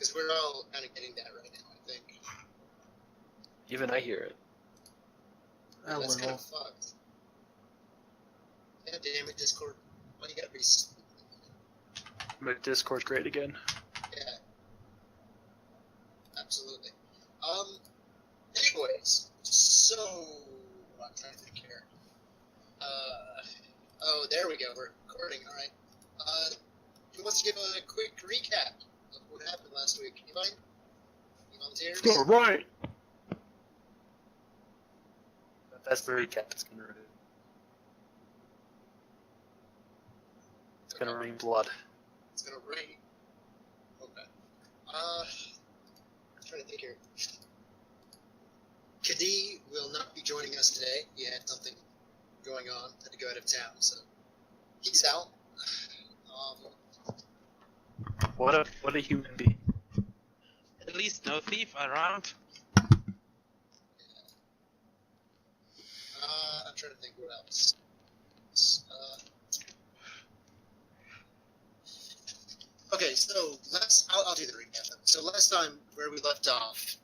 Because we're all kind of getting that right now, I think. Even I hear it. That's kind of fucked. God damn it, Discord. Why you gotta be... Make Discord great again. Yeah. Absolutely. Anyways, so... I'm trying to think here. Oh, there we go. We're recording, alright. Who wants to give a quick recap of what happened last week? Anybody? Any volunteers? Alright! That's the recap. It's gonna rain. It's gonna rain blood. It's gonna rain. Okay. I'm trying to think here. Kadi will not be joining us today. He had something going on. Had to go out of town, so he's out. What a human being. At least no thief around. I'm trying to think what else. Okay, so I'll do the recap. So last time, where we left off,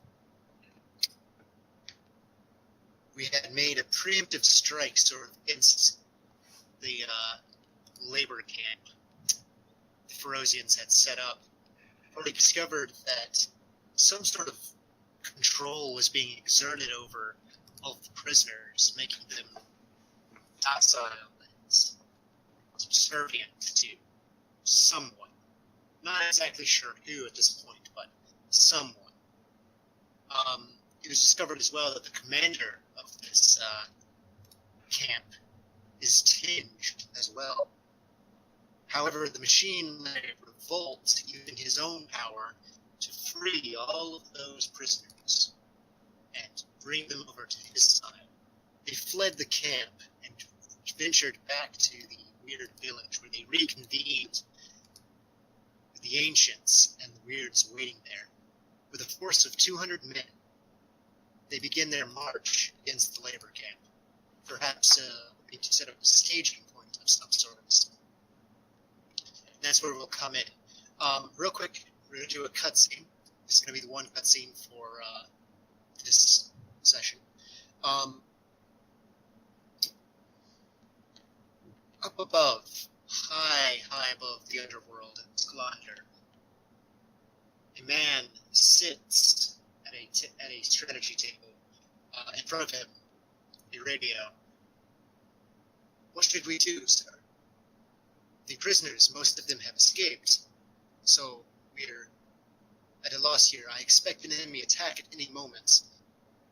we had made a preemptive strike sort of against the labor camp the Ferocians had set up. We discovered that some sort of control was being exerted over all the prisoners, making them docile and subservient to someone. Not exactly sure who at this point, but someone. It was discovered as well that the commander of this camp is tinged as well. However, the machine led a revolt using his own power to free all of those prisoners and bring them over to his side. They fled the camp and ventured back to the weird village where they reconvened with the ancients and the weirds waiting there. With a force of 200 men, they begin their march against the labor camp. Perhaps hoping to set up a staging point of some sort. That's where we'll come in. Real quick, we're going to do a cutscene. This is going to be the one cutscene for this session. Up above, high above the underworld in Sklander, a man sits at a strategy table. In front of him, a radio. What should we do, sir? The prisoners, most of them have escaped, so we're at a loss here. I expect an enemy attack at any moment,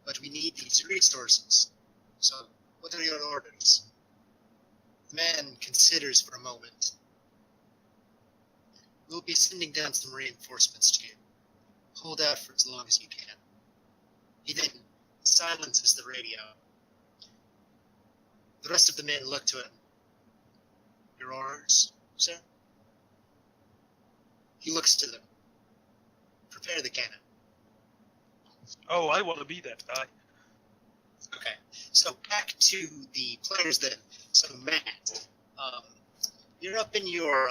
but we need these resources. So, what are your orders? The man considers for a moment. We'll be sending down some reinforcements to you. Hold out for as long as you can. He then silences the radio. The rest of the men look to him. Your orders, sir? He looks to them. Prepare the cannon. Oh, I want to be that guy. Okay, so back to the players then. So Matt, you're up in your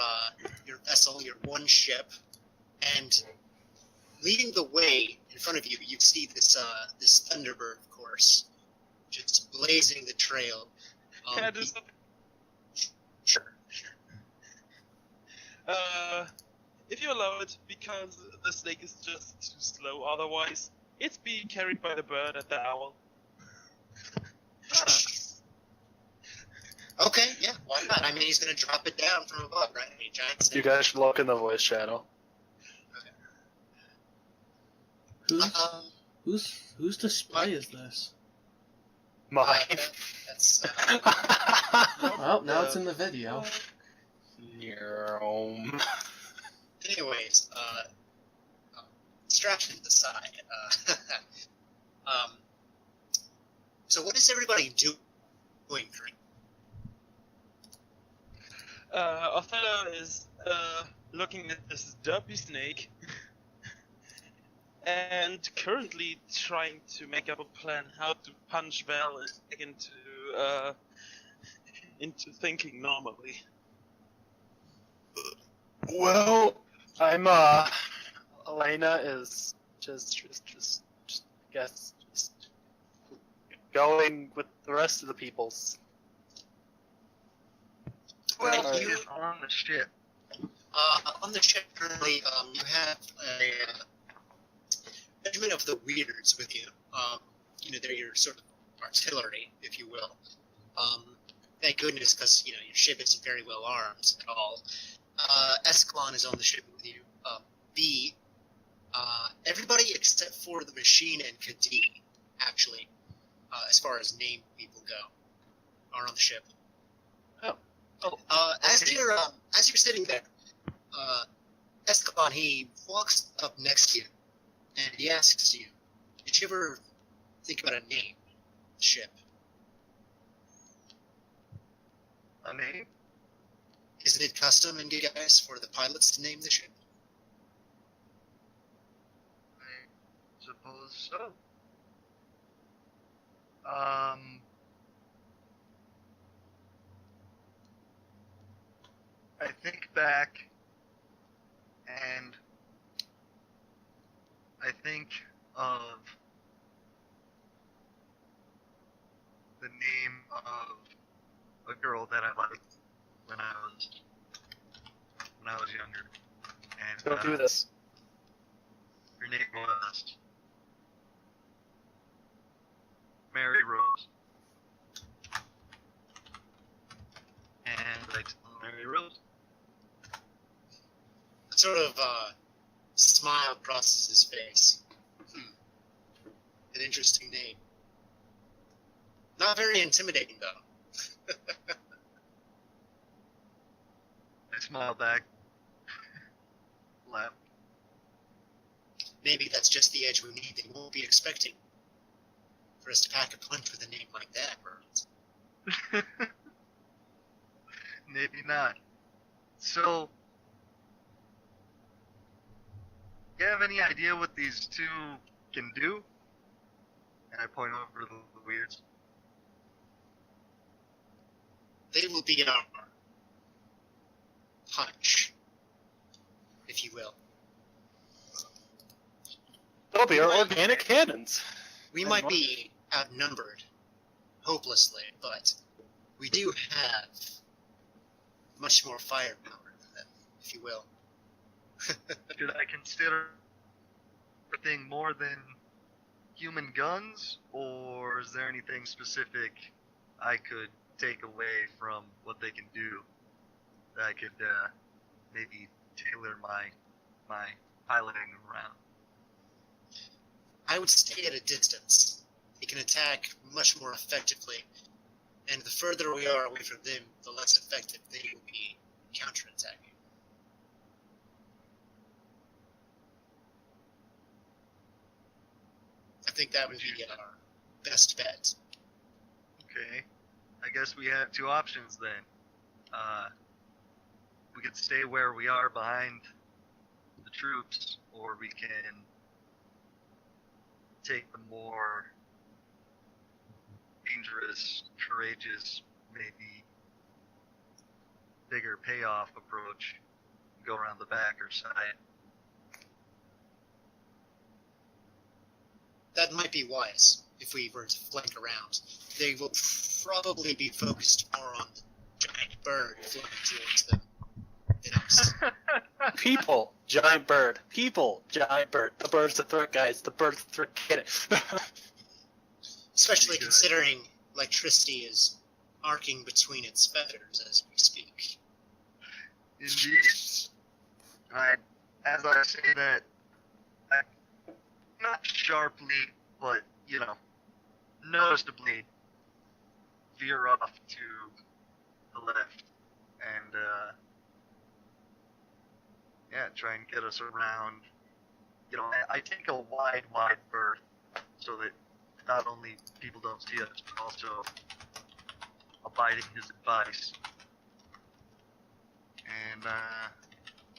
vessel, your one ship, and leading the way in front of you, you see this Thunderbird, of course, just blazing the trail. Can I do something? Sure. If you allow it, because the snake is just too slow, otherwise it's being carried by the bird and the owl. Okay, yeah, why not? I mean, he's gonna drop it down from above, right? I mean, giant snake. You guys should look in the voice channel. Who's the spy is this? Mine. That's Well, now it's in the video. anyways, distractions aside, so what is everybody doing currently? Othello is looking at this derpy snake and currently trying to make up a plan how to punch Val into thinking normally. Well, I'm Elena is just going with the rest of the peoples. Well, Alright. you on the ship. On the ship currently, you have a regiment of the Weirds with you. They're your sort of artillery, if you will. Thank goodness, because your ship isn't very well armed at all. Escalon is on the ship with you. B, everybody except for the machine and Kadir, actually, as far as named people go, are on the ship. As Okay. you're sitting there, Escalon, he walks up next to you and he asks you, "Did you ever think about a name, ship? A name? Isn't it custom in guys for the pilots to name the ship?" I suppose so. I think back, and I think of the name of a girl that I liked when I was younger, and Don't do this. her name was Mary Rose, and I told Mary Rose. A sort of smile crosses his face. An interesting name. Not very intimidating, though. I smiled back, laughed. Maybe that's just the edge we need. They won't be expecting for us to pack a punch with a name like that, Burns. Maybe not. So, you have any idea what these two can do? And I point over the weirds. They will be our punch, if you will. They'll be our organic cannons. We might be outnumbered hopelessly, but we do have much more firepower than them, if you will. Should I consider everything more than human guns, or is there anything specific I could take away from what they can do that I could maybe tailor my piloting around? I would stay at a distance. They can attack much more effectively, and the further we are away from them, the less effective they will be counterattacking. I think that would be our best bet. Okay, I guess we have two options then. We could stay where we are behind the troops, or we can take the more dangerous, courageous, maybe bigger payoff approach, go around the back or side. That might be wise if we were to flank around. They will probably be focused more on the giant bird flying towards them than us. People, giant bird. People, giant bird. The bird's the threat, guys. The bird's the threat. Get it. Especially considering electricity is arcing between its feathers as we speak. Indeed. As I say that, I, not sharply, but, noticeably veer off to the left and, try and get us around. I take a wide berth so that not only people don't see us, but also abiding his advice. And,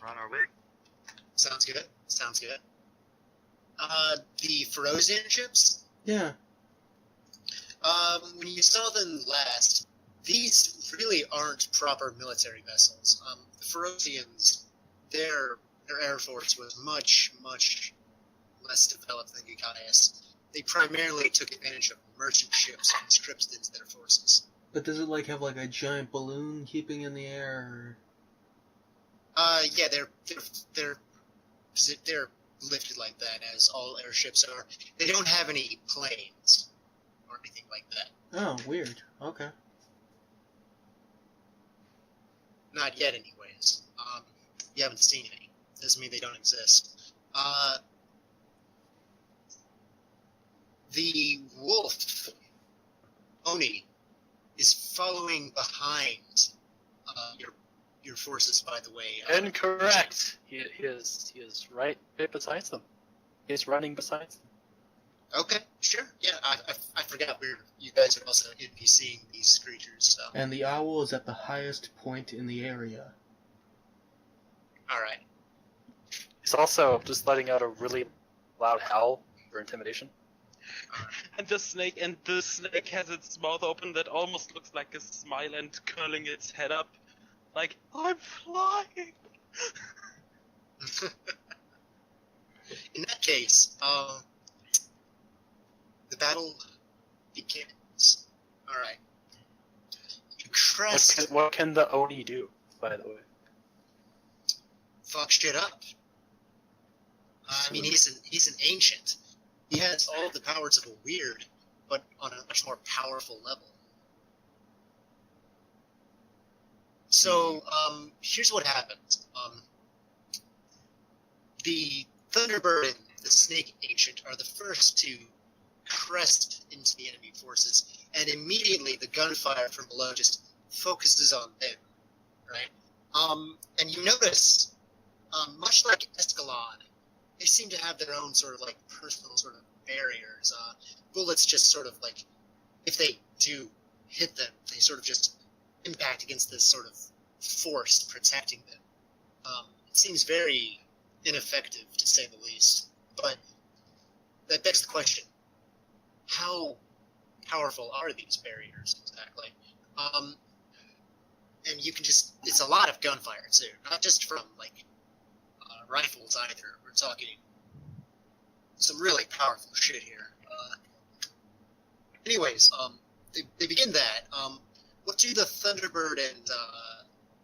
we're on our way. Sounds good. Sounds good. The Ferocian ships? Yeah. When you saw them last, these really aren't proper military vessels. The Ferocians, they're their air force was much, much less developed than Gaius. They primarily took advantage of merchant ships and conscripted into their forces. But does it have a giant balloon keeping in the air? Yeah, they're lifted like that, as all airships are. They don't have any planes or anything like that. Oh, weird. Okay. Not yet, anyways. You haven't seen any. Doesn't mean they don't exist. The wolf, Oni, is following behind your forces, by the way. Incorrect. He is right beside them. He's running beside them. Okay, sure. Yeah, I forgot you guys are also NPCing these creatures. So. And the owl is at the highest point in the area. All right. He's also just letting out a really loud howl for intimidation. And the snake has its mouth open that almost looks like a smile and curling its head up, like I'm flying. In that case, the battle begins. All right. You crest. What can the Oni do, by the way? Fuck shit up. I mean, he's an ancient. He has all of the powers of a weird, but on a much more powerful level. So, here's what happens. The Thunderbird and the Snake Ancient are the first to crest into the enemy forces, and immediately the gunfire from below just focuses on them, right? And you notice, much like Escalon, they seem to have their own sort of personal sort of barriers. Bullets just sort of if they do hit them, they sort of just impact against this sort of force protecting them. It seems very ineffective, to say the least. But that begs the question: how powerful are these barriers exactly? And you can just—it's a lot of gunfire too, not just from rifles either. We're talking some really powerful shit here. Anyways, they begin that. What do the Thunderbird and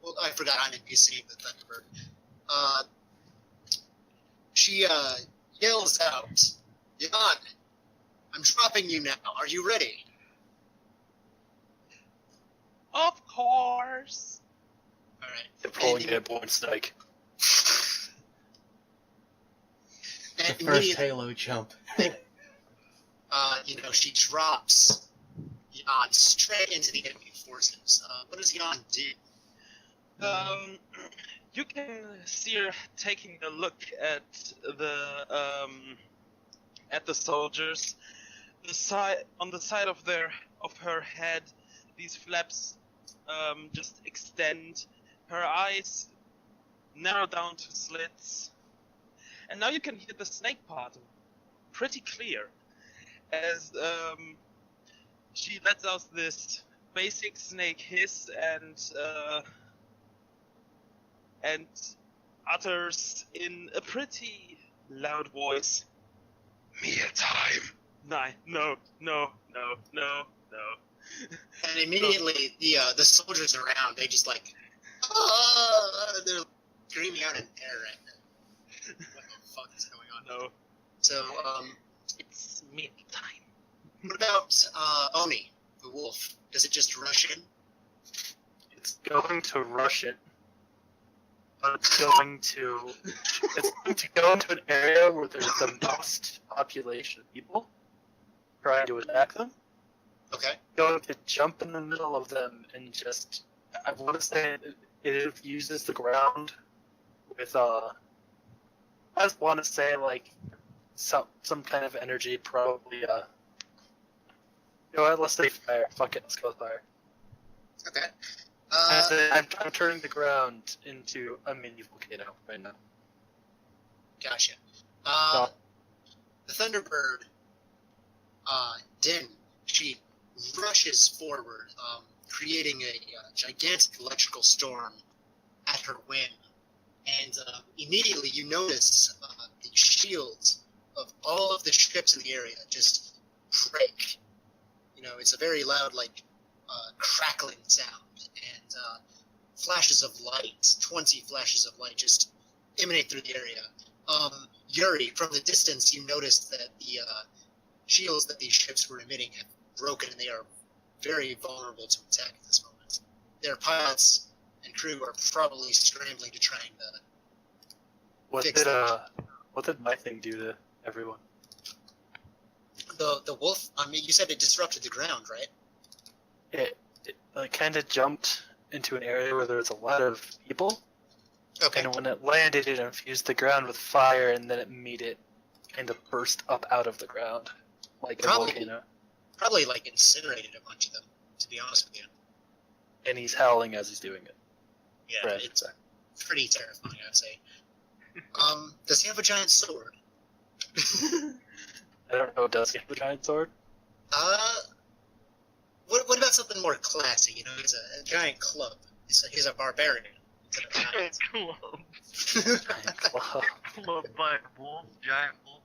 well, I forgot I'm NPCing the Thunderbird. She yells out, "Jan, I'm dropping you now. Are you ready?" Of course. All right. They're pulling a point snake. The And first Halo jump. she drops Jan straight into the enemy forces. What does Jan do? You can see her taking a look at the soldiers. On the side of her head, these flaps just extend. Her eyes narrow down to slits. And now you can hear the snake part pretty clear, as she lets out this basic snake hiss and utters in a pretty loud voice, "Meal time." No. And immediately the soldiers around, they just they're screaming out in terror right now. What the fuck is going on? No. So, It's meal time. what about Oni, the wolf? Does it just rush in? It's going to rush it, but it's going to go into an area where there's the most population of people trying to attack them. Okay. Going to jump in the middle of them and just, I want to say it uses the ground with I just want to say some kind of energy, probably you know what, let's say fire. Fuck it, let's go with fire. Okay. I'm turning the ground into a mini volcano right now. Gotcha. No. The Thunderbird, Din, she rushes forward, creating a gigantic electrical storm at her whim. and immediately you notice the shields of all of the ships in the area just break. You know, it's a very loud, like, crackling sound, and flashes of light, 20 flashes of light just emanate through the area. Yuri, from the distance, you notice that the shields that these ships were emitting have broken, and they are very vulnerable to attack at this moment. Their pilots and crew are probably scrambling to try and What did my thing do to everyone? the wolf. I mean, you said it disrupted the ground, right? It like kind of jumped into an area where there was a lot of people, Okay. and when it landed, it infused the ground with fire, and then it made it kind of burst up out of the ground like a volcano. Probably like incinerated a bunch of them, to be honest with you. And he's howling as he's doing it. Yeah, Right. it's pretty terrifying, I'd say. Does he have a giant sword? I don't know. Does he have a giant sword? What about something more classy? You know, he's a giant club. He's a barbarian. Giant club. Giant club. Club by a wolf, giant wolf.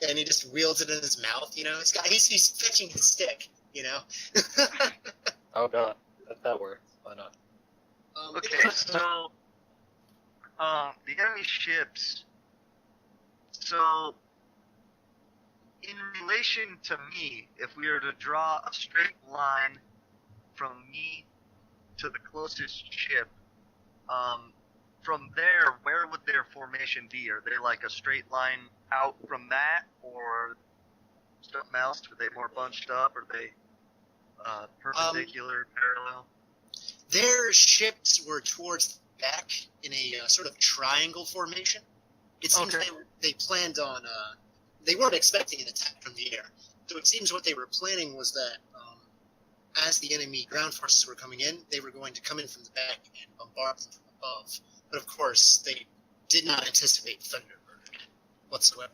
And he just wields it in his mouth. You know, he's fetching his stick. You know. Oh god, that works. Why not? Okay, so the enemy ships. So, in relation to me, if we were to draw a straight line from me to the closest ship, from there, where would their formation be? Are they like a straight line out from that, or something else? Are they more bunched up? Are they perpendicular, parallel? Their ships were towards the back in a sort of triangle formation. It seems Okay. they planned on. They weren't expecting an attack from the air, so it seems what they were planning was that as the enemy ground forces were coming in, they were going to come in from the back and bombard them from above. But of course, they did not anticipate Thunderbird whatsoever.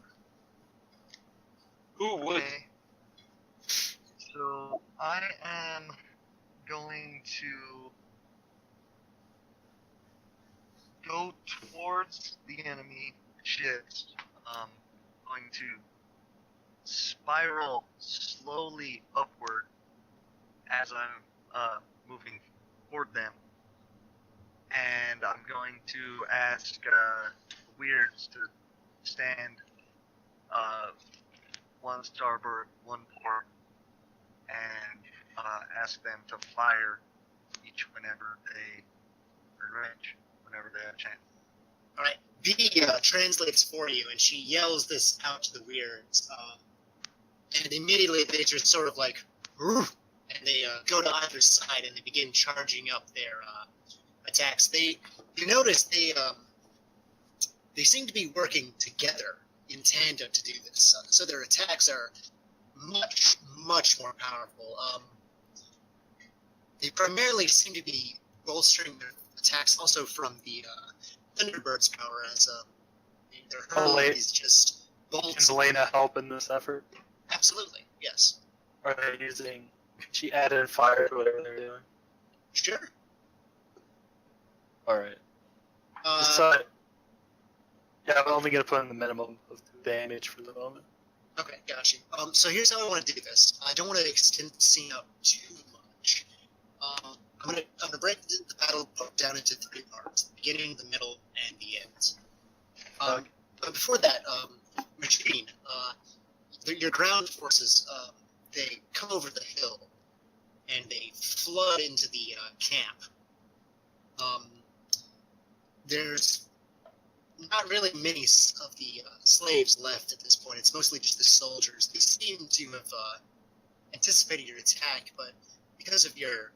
Who would? Okay. So I am going to go towards the enemy ships. Going to spiral slowly upward as I'm moving toward them, and I'm going to ask Weirds to stand one starboard, one port, and ask them to fire each whenever they are in range, whenever they have a chance. All right, B translates for you, and she yells this out to the Weirds, and immediately they just sort of like, "Roof," and they go to either side and they begin charging up their attacks. You notice they seem to be working together in tandem to do this, so their attacks are much more powerful. They primarily seem to be bolstering their attacks also from the Thunderbird's power, as their hurling is just bolts. Can Elena help in this effort? Absolutely, yes. Are they using? She added fire to whatever they're doing. Sure. All right. Uh, Yeah, I'm only gonna put in the minimum of damage for the moment. Okay, got you. So here's how I want to do this. I don't want to extend the scene out too much. I'm gonna break the battle down into 3 parts: the beginning, the middle, and the end. But before that, Machine, your ground forces, they come over the hill and they flood into the camp. There's not really many of the slaves left at this point. It's mostly just the soldiers. They seem to have anticipated your attack, but because of your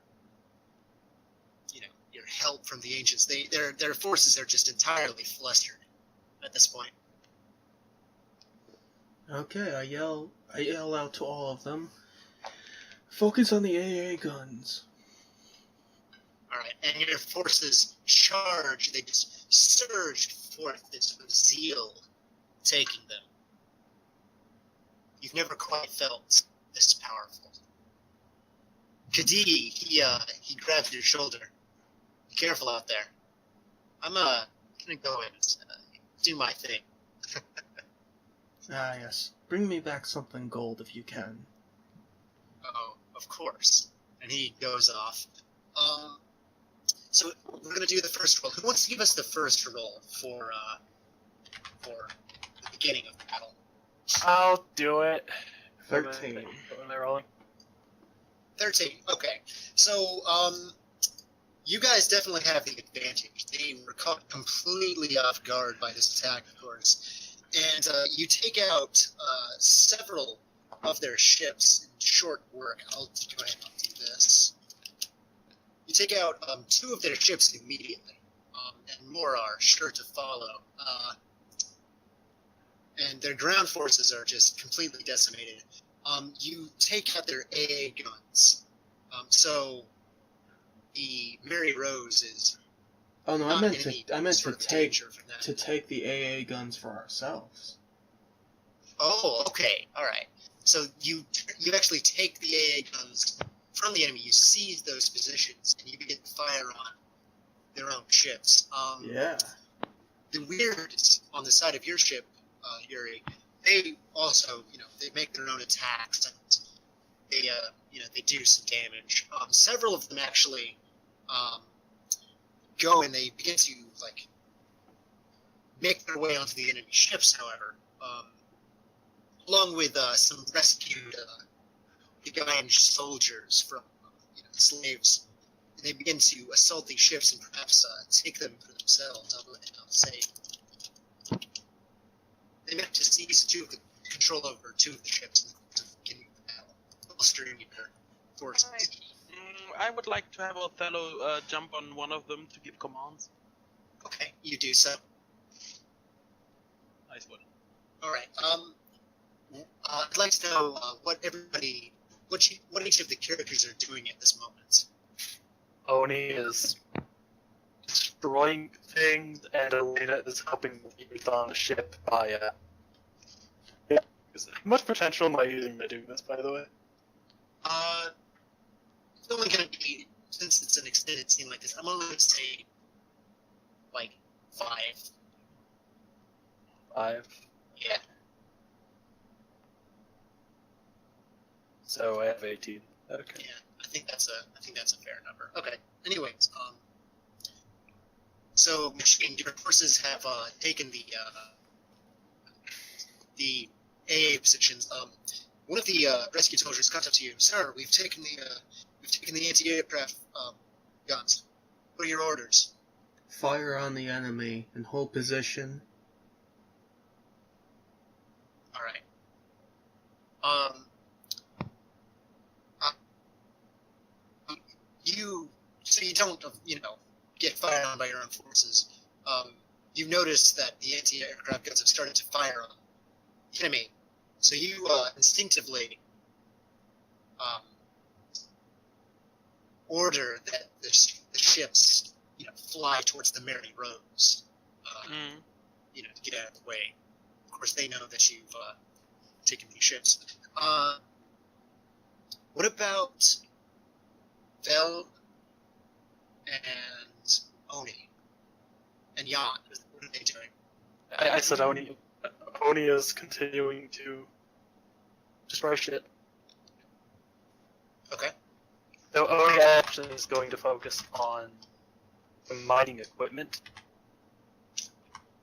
help from the ancients, their forces are just entirely flustered at this point. Okay, I yell out to all of them. Focus on the AA guns. All right, and your forces charge. They just surge forth this zeal, taking them. You've never quite felt this powerful. Kadi, he grabs your shoulder. Be careful out there. I'm gonna go and do my thing. Ah, yes. Bring me back something gold if you can. Oh, of course. And he goes off. So we're gonna do the first roll. Who wants to give us the first roll for the beginning of the battle? I'll do it. 13. What am I rolling? 13. Okay. So, you guys definitely have the advantage. They were caught completely off guard by this attack, of course. And you take out several of their ships in short work. I'll go ahead and do this. You take out 2 of their ships immediately, and more are sure to follow. And their ground forces are just completely decimated. You take out their AA guns. So the Mary Rose is Oh no, I not meant in any to sort of take danger from that. to take the AA guns for ourselves. Oh, okay, all right. So you actually take the AA guns from the enemy. You seize those positions and you begin to fire on their own ships. Yeah. The Weirds on the side of your ship, Yuri, they also, they make their own attacks and they, they do some damage. Several of them actually go and they begin to make their way onto the enemy ships. However, along with some rescued Ugandan soldiers from slaves, they begin to assault these ships and perhaps take them for themselves. I'll say they managed to seize control over 2 of the ships in the beginning of the battle, bolstering their forces. I would like to have Othello jump on one of them to give commands. Okay, you do so. Nice one. All right. I'd like to know what each of the characters are doing at this moment. Oni is destroying things, and Elena is helping with on the ship by yeah. Is there much potential in my using by doing this, by the way? It's only going to be, since it's an extended scene like this, I'm only going to say 5. 5. Yeah. So I have 18. Okay. Yeah, I think that's a fair number. Okay. Anyways, so Machine, your forces have taken the AA positions. One of the rescue soldiers comes up to you, sir. We've taken the anti-aircraft guns. What are your orders? Fire on the enemy and hold position. All right. You don't, get fired on by your own forces. You notice that the anti-aircraft guns have started to fire on the enemy, so you instinctively order that the ships, fly towards the Mary Rose, to get out of the way. Of course, they know that you've taken these ships. What about Vel and Oni and Jan? What are they doing? I said Oni is continuing to destroy shit. Okay. So Oni actually is going to focus on the mining equipment,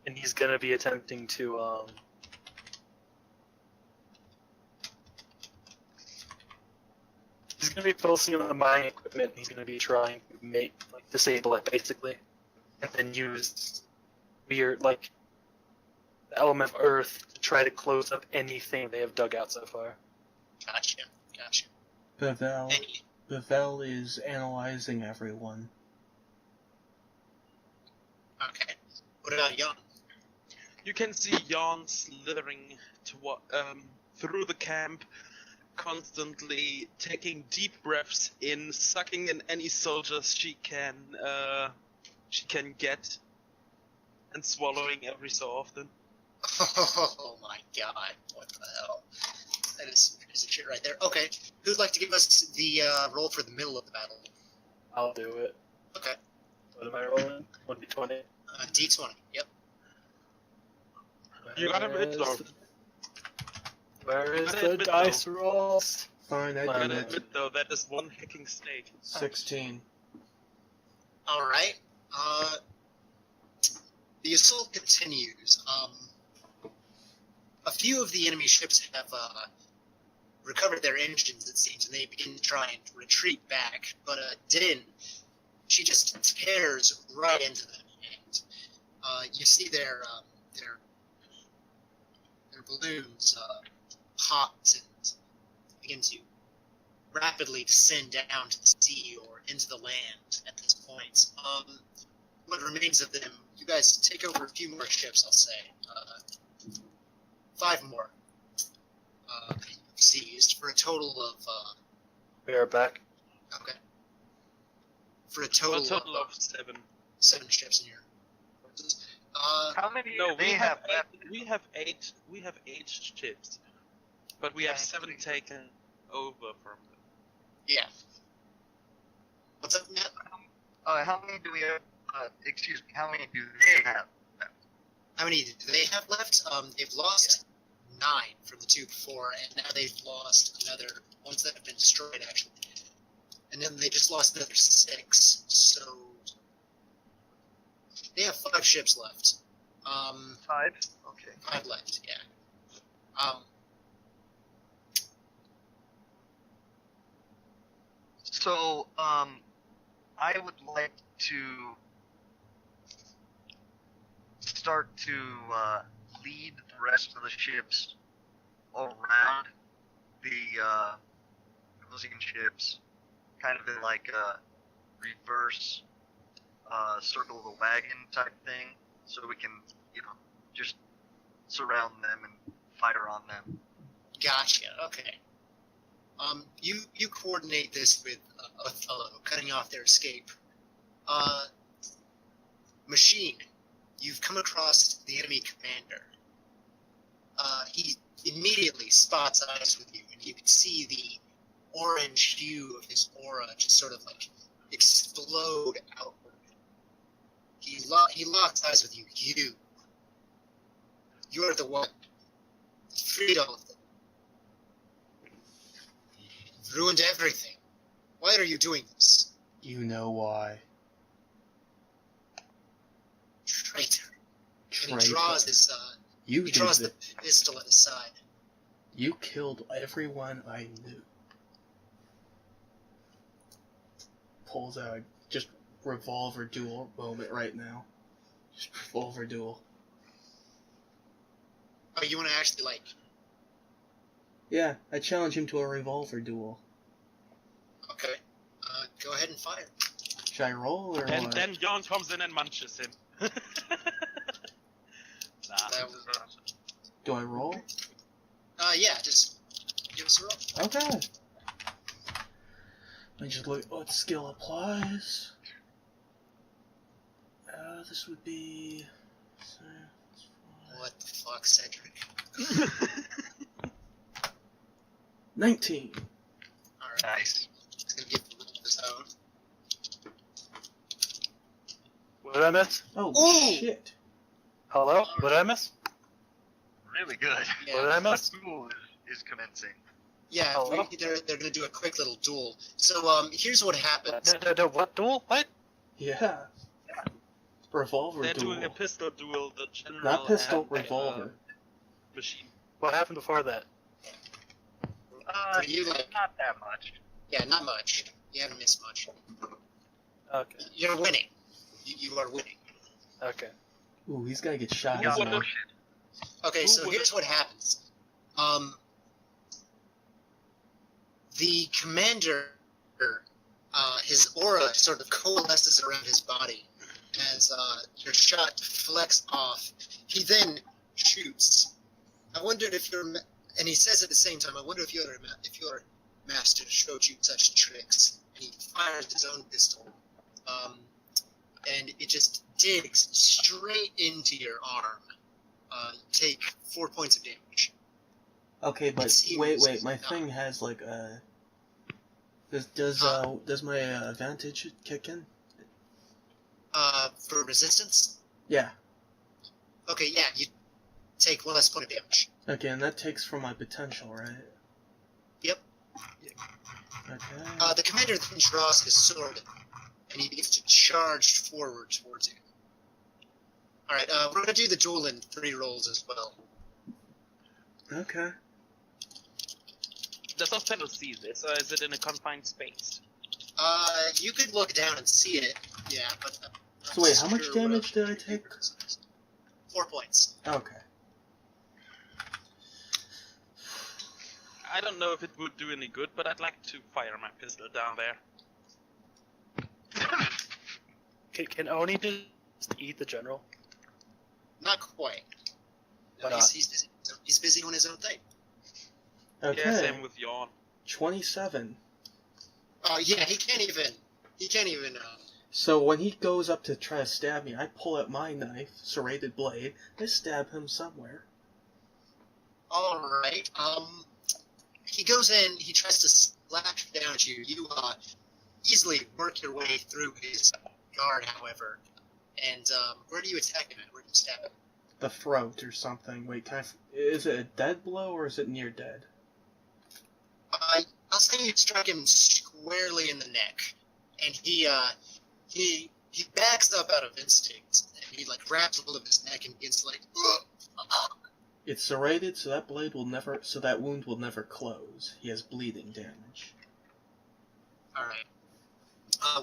and he's going to be attempting to he's going to be focusing on the mining equipment. And he's going to be trying to disable it basically, and then use weird the element of earth to try to close up anything they have dug out so far. Gotcha. Bevel is analyzing everyone. Okay. What about Jan? You can see Jan slithering through the camp, constantly taking deep breaths in, sucking in any soldiers she can get, and swallowing every so often. Oh my god, what the hell? That is some shit right there. Okay, who'd like to give us the roll for the middle of the battle? I'll do it. Okay. What am I rolling? 1d20. D20. Yep. You gotta admit, though. Where is Gotta the admit, dice rolls? Fine, I Well, Gotta did it. admit, though, that is one hacking snake. 16. All right. The assault continues. A few of the enemy ships have recovered their engines, it seems, and they begin to try and retreat back. But Din, she just tears right into them, and you see their balloons pop and begin to rapidly descend down to the sea or into the land at this point. What remains of them, you guys take over a few more ships, I'll say. 5 more seized for a total of We are back. okay. For a A total, total of 7. 7 ships in here. How many No, do they have left? we have 8. We have 8 ships, but we have 7 taken over from them. Yeah. What's up, Matt? How many do we have? Excuse me. How many do they have? How many do they have left? They've lost 9 from the 2 before, and now they've lost another ones that have been destroyed, actually. And then they just lost another 6, so they have 5 ships left. 5. Okay. 5 left, yeah. So, I would like to start to lead the rest of the ships around the opposing ships, kind of in like a reverse circle of the wagon type thing, so we can, just surround them and fire on them. Gotcha. Okay. You coordinate this with Othello, cutting off their escape. Machine, you've come across the enemy commander. He immediately spots eyes with you, and you can see the orange hue of his aura just sort of like explode outward. He locks eyes with you. You're the one. Freed all of them. You've ruined everything. Why are you doing this? You know why. Traitor. And Traitor. he draws his You he did draws the, the pistol at his side. You killed everyone I knew. Pulls out just revolver duel moment right now. Just revolver duel. Oh, you want to actually Yeah, I challenge him to a revolver duel. Okay. Go ahead and fire. Should I roll or And what? then Jon comes in and munches him. Nah. That was, Do I roll? yeah, just give us a roll. Okay. I just look what skill applies. This would be... What the fuck, Cedric? 19. Alright. Nice. It's gonna give the this out. What did I miss? Oh, Ooh! shit. Hello? What did I miss? Really good. What did Yeah, I miss? Duel is commencing. yeah Hello? they're gonna do a quick little duel. So, here's what happens. No, what duel? What? Yeah. Revolver They're duel. doing a pistol duel, the general Not pistol, and, revolver. Machine. What happened before that? For you, Not that much. Yeah, not much. You haven't missed much. Okay. You're winning. You are winning. Okay. Ooh, he's gotta get shot. Yeah, isn't what he? the- Okay, Who so would- here's what happens. The commander, his aura sort of coalesces around his body as your shot deflects off. He then shoots. I wondered if and he says at the same time, I wonder if your master showed you such tricks. And he fires his own pistol, and it just digs straight into your arm. You take 4 points of damage. Okay, but Seems wait, my not. thing has like a... Does my advantage kick in? For resistance? Yeah. Okay, yeah, you take 1 less point of damage. Okay, and that takes from my potential, right? Yep. Okay. The commander then draws his sword, and he begins to charge forward towards you. Alright, we're gonna do the duel in 3 rolls as well. Okay. Does Othello see this, or is it in a confined space? You could look down and see it, yeah, but... So wait, how much damage did I take? 4 points. Okay. I don't know if it would do any good, but I'd like to fire my pistol down there. Can Oni just eat the general? Not quite. No, Why not? he's busy. He's busy on his own thing. Okay. Yeah, same with Yawn. 27. Yeah, he can't even, So when he goes up to try to stab me, I pull out my knife, serrated blade, I stab him somewhere. Alright, he goes in, he tries to slash down at you. You, easily work your way through his guard, however. And, where do you attack him at? Where do you stab him? The throat or something. Wait, is it a dead blow or is it near dead? I'll say you strike him squarely in the neck. And he backs up out of instinct. And he, like, grabs hold of his neck and begins to, like, It's serrated, so that wound will never close. He has bleeding damage. Alright.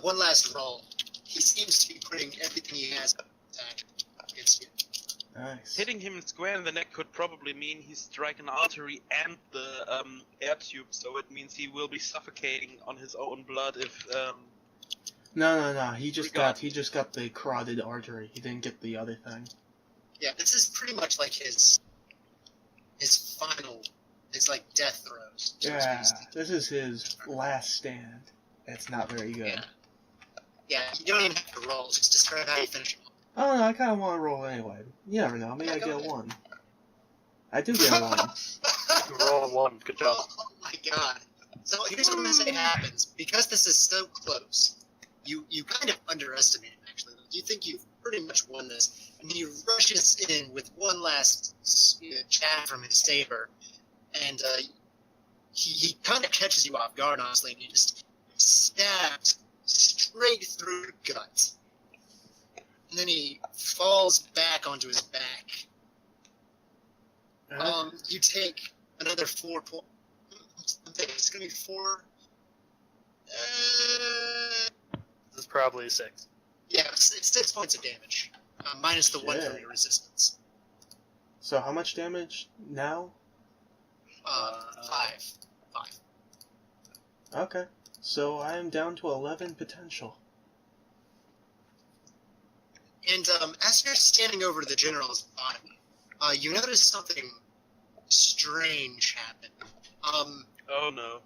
One last roll. He seems to be putting everything he has up attack against you. Nice. Hitting him square in the neck could probably mean he's striking an artery and the air tube, so it means he will be suffocating on his own blood if No. He just got the carotid artery. He didn't get the other thing. Yeah, this is pretty much like his final, like death throes. Yeah, this is his last stand. It's not very good. Yeah. Yeah, you don't even have to roll, just describe how you finish him. Oh no, I kinda wanna roll anyway. You never know, maybe I get a 1. I do get a 1. Roll a 1. Good job. Oh my god. So here's what I'm gonna say happens. Because this is so close, you kind of underestimate him, actually. You think you've pretty much won this, and he rushes in with one last jab from his saber, and he kind of catches you off guard, honestly, and he just stabs straight through the gut. And then he falls back onto his back. You take another 4 points. It's gonna be 4. This is probably a 6. Yeah, it's 6 points of damage, minus the 1 from Shit. your resistance. So how much damage now? 5. Okay. So I am down to 11 potential. And as you're standing over the general's body, you notice something strange happen. oh no.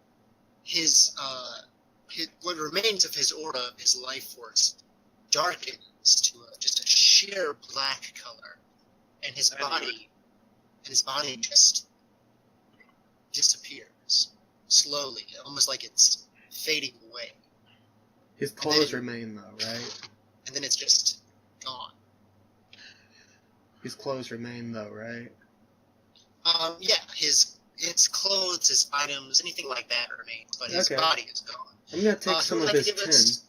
His what remains of his aura, of his life force, darkens to just a sheer black color, and his body just disappears slowly, almost like it's fading away, His clothes remain though, right? and then it's just gone. His clothes remain though, right? Yeah, his clothes, his items, anything like that remain, but his Okay. body is gone. I'm gonna take Who some would of like his to give tin. us-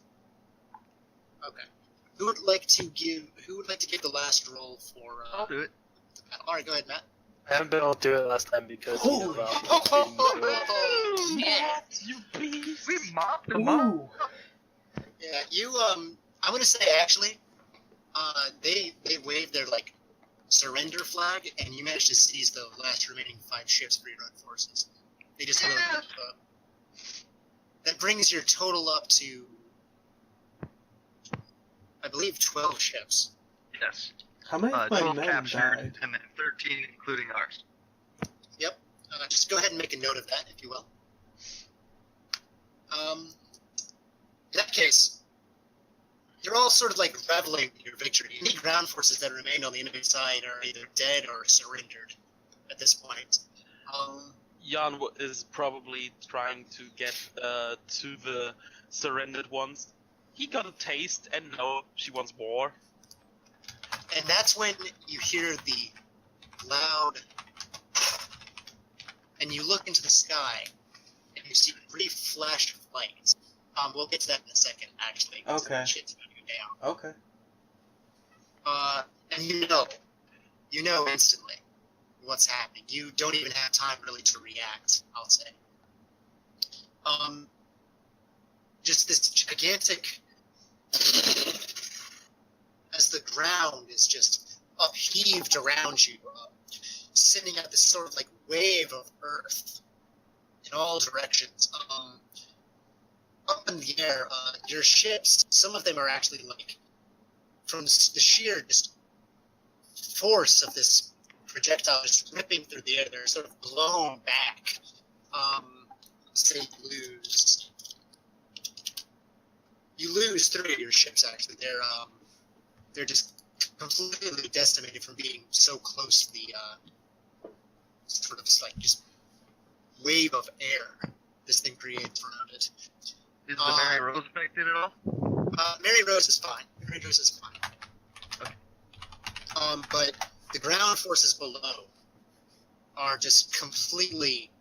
Okay. Who would like to give the last roll for I'll do it. the battle? Alright, go ahead, Matt. I haven't been able to do it last time because Holy Matt, you beast! We mopped him up. Ooh! Yeah, you I'm gonna say actually, they waved their like surrender flag, and you managed to seize the last remaining 5 ships for your own forces. They just loaded up. That brings your total up to, I believe, 12 ships. Yes. How many of my 12 men captured, died? and then 13 including ours. Just go ahead and make a note of that, if you will. In that case, you're all sort of like reveling in your victory. Any ground forces that remain on the enemy side are either dead or surrendered at this point. Jan is probably trying to get to the surrendered ones. He got a taste, and now she wants war. And that's when you hear the loud, and you look into the sky, and you see a brief flash of light. We'll get to that in a second, actually. 'Cause Okay. Shit's gonna go down. Okay. And you know instantly what's happening. You don't even have time really to react, I'll say. Just this gigantic, as the ground is just upheaved around you, sending out this sort of like wave of earth in all directions. Up in the air, your ships, some of them are actually like, from the sheer just force of this projectile just ripping through the air, they're sort of blown back. Say you lose 3 of your ships. Actually, they're just completely decimated from being so close to the sort of like just wave of air this thing creates around it. Is the Mary Rose affected at all? Mary Rose is fine. Mary Rose is fine. Okay. But the ground forces below are just completely.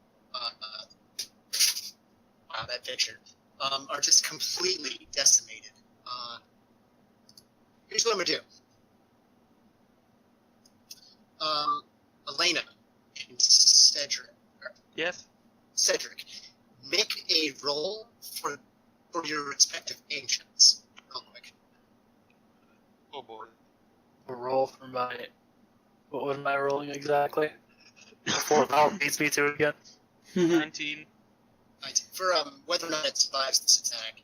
Wow, that picture. Are just completely decimated. Here's what I'm gonna do. Elena and Cedric. Yes. Cedric, make a roll for your respective ancients, real quick. Oh boy. A roll for my. What was my rolling exactly? Before Val beats me to it again. 19. For whether or not it survives this attack.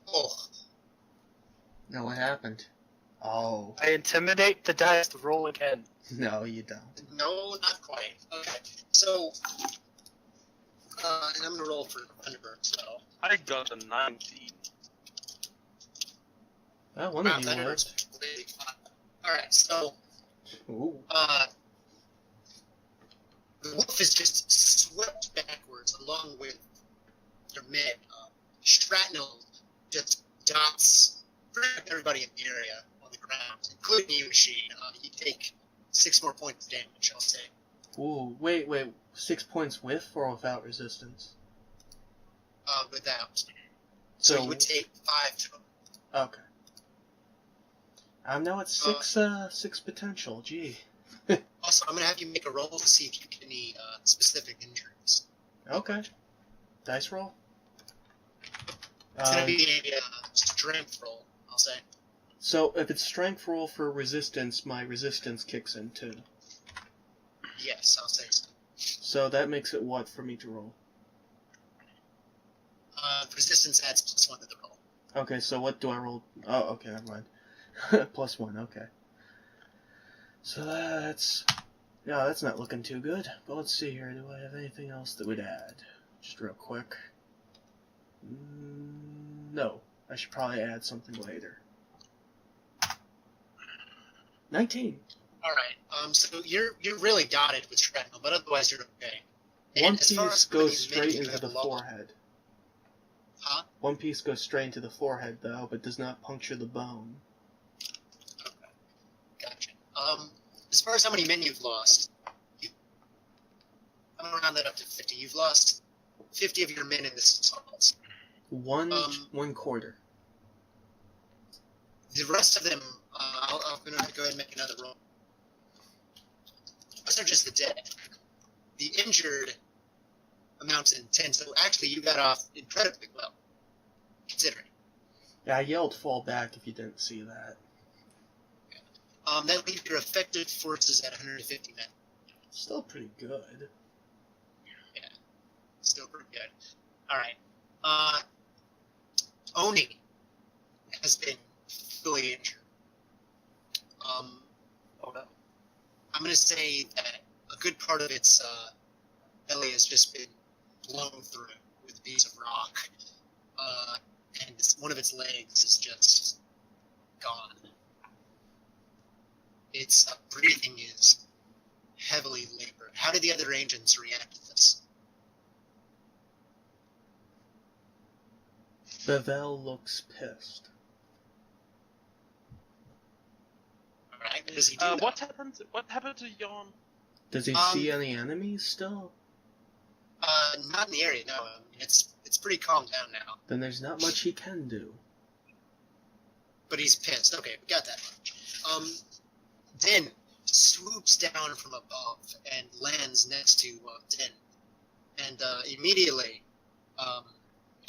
Oh, No, what happened? Oh. I intimidate the dice to roll again. No, you don't. no, not quite. Okay, so, and I'm gonna roll for Thunderbird, so. I got a 19. Well, one Wow, of you Thunderbird's lived. really fun. Alright, so, Ooh. the wolf is just swept backwards along with your men. Shrapnel just dots pretty much everybody in the area on the ground, including you, Machine. You take 6 more points of damage, I'll say. Ooh. Wait. 6 points with or without resistance? Without. So So you would take 5 total. Okay. I'm now at 6 potential. Gee. Also, I'm going to have you make a roll to see if you get any specific injuries. Okay. Dice roll. It's going to be a strength roll, I'll say. So if it's strength roll for resistance, my resistance kicks in too. Yes, I'll say so. So that makes it what for me to roll? Resistance adds +1 to the roll. Okay, so what do I roll? Oh, okay, never mind. +1, okay. So that's not looking too good. But let's see here. Do I have anything else that would add? Just real quick. No. I should probably add something later. 19. All right. So you're really dotted with shrapnel, but otherwise you're okay. And One as far piece as goes these straight men you into have the lost- forehead. Huh? One piece goes straight into the forehead, though, but does not puncture the bone. Okay. Gotcha. As far as how many men you've lost, I'm gonna round that up to 50. You've lost 50 of your men in this assault. One quarter. The rest of them, I'm gonna go ahead and make another roll. Those are just the dead. The injured amounts in 10, so actually you got off incredibly well, considering. Yeah, I yelled fall back if you didn't see that. That leaves your effective forces at 150 men. Still pretty good. Still pretty good. Alright. Oni has been fully injured. Oh no. I'm going to say that a good part of its belly has just been blown through with a piece of rock. And one of its legs is just gone. Its breathing is heavily labored. How did the other agents react to this? Bevel looks pissed. Alright. And does he do that? What happened? What happened to Yon? Does he see any enemies still? Not in the area, no. I mean, it's pretty calmed down now. Then there's not much he can do. But he's pissed. Okay, we got that much. Din swoops down from above and lands next to Din. And immediately,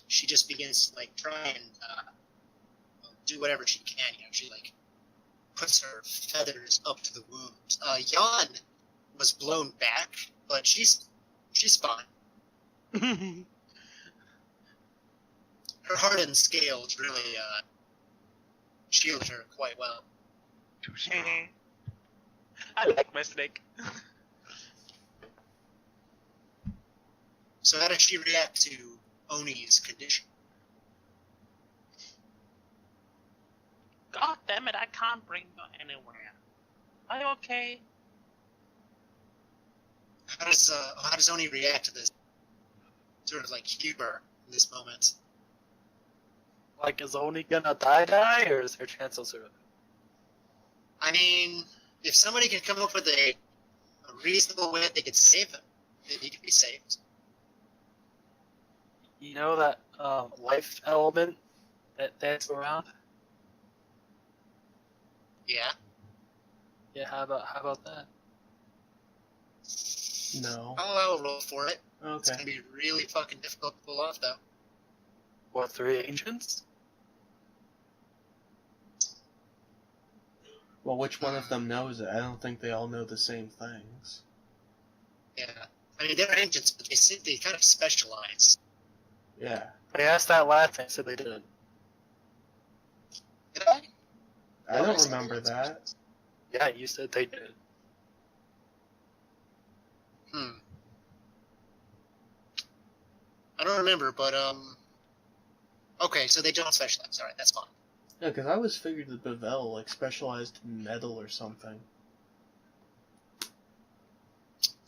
she just begins to like try and do whatever she can. You know, she like puts her feathers up to the wound. Yon was blown back, but she's fine. Her hardened scales really shielded her quite well. Too strong. I like my snake. So how does she react to Oni's condition? God damn it! I can't bring you anywhere. Are you okay? How does Oni react to this sort of like humor in this moment? Like, is Oni gonna die, or is there a chance he'll survive? I mean, if somebody can come up with a reasonable way that they could save him, then he could be saved. You know that life element that's around? Yeah. Yeah, how about that? No. I'll roll for it. It's Okay. gonna be really fucking difficult to pull off, though. What, 3 ancients? Well, which one of them knows it? I don't think they all know the same things. Yeah. I mean, they're ancients, but they kind of specialize. Yeah. I asked that last time, said they didn't. Did I? I don't remember that. Yeah, you said they did. I don't remember, but okay, so they don't specialize. All right, that's fine. Yeah, because I always figured that Bavel, like, specialized in metal or something.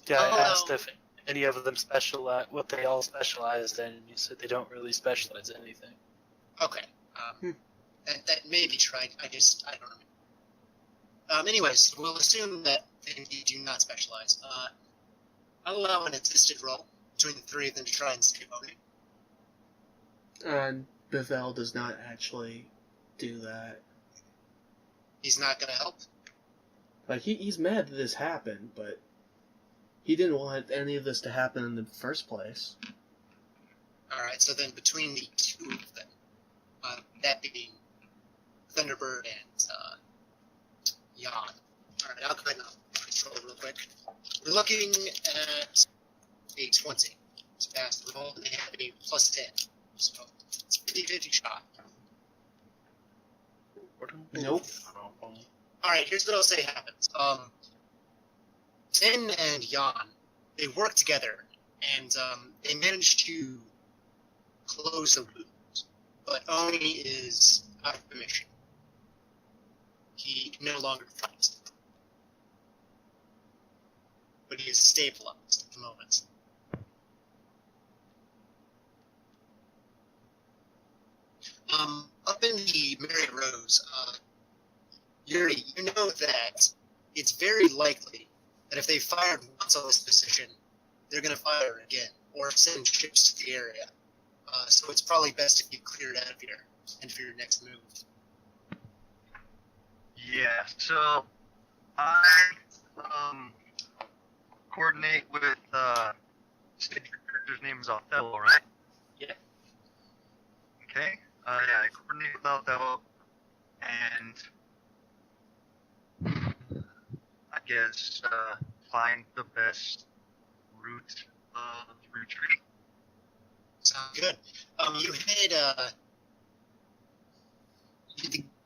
Yeah, Oh, I asked no. if any of them what they all specialized in, and you said they don't really specialize in anything. Okay. That may be true. I don't remember. Anyways, we'll assume that they indeed do not specialize. I'll allow an assisted roll between the three of them to try and save Oni. And Bavel does not actually do that. He's not gonna help. Like, he's mad that this happened, but he didn't want any of this to happen in the first place. Alright, so then between the two of them, that being Thunderbird and Jan. Alright, I'll go ahead and control real quick. We're looking at a 20 to pass the roll, and they have a plus 10. So it's a 50-50 shot. Nope. Alright, here's what I'll say happens. Tin and Jan, they work together, and they manage to close the wound. But Oni is out of commission. He can no longer fight. But he is stabilized at the moment. Up in the Mary Rose, Yuri, you know that it's very likely that if they fired once on this position, they're going to fire again, or send ships to the area. So it's probably best if you clear it out of here, and for your next move. Yeah, so I coordinate with state your character's name is Othello, right? Yeah. Okay. Yeah, I coordinate with Othello, and I guess find the best route of retreat. Sounds good. You head,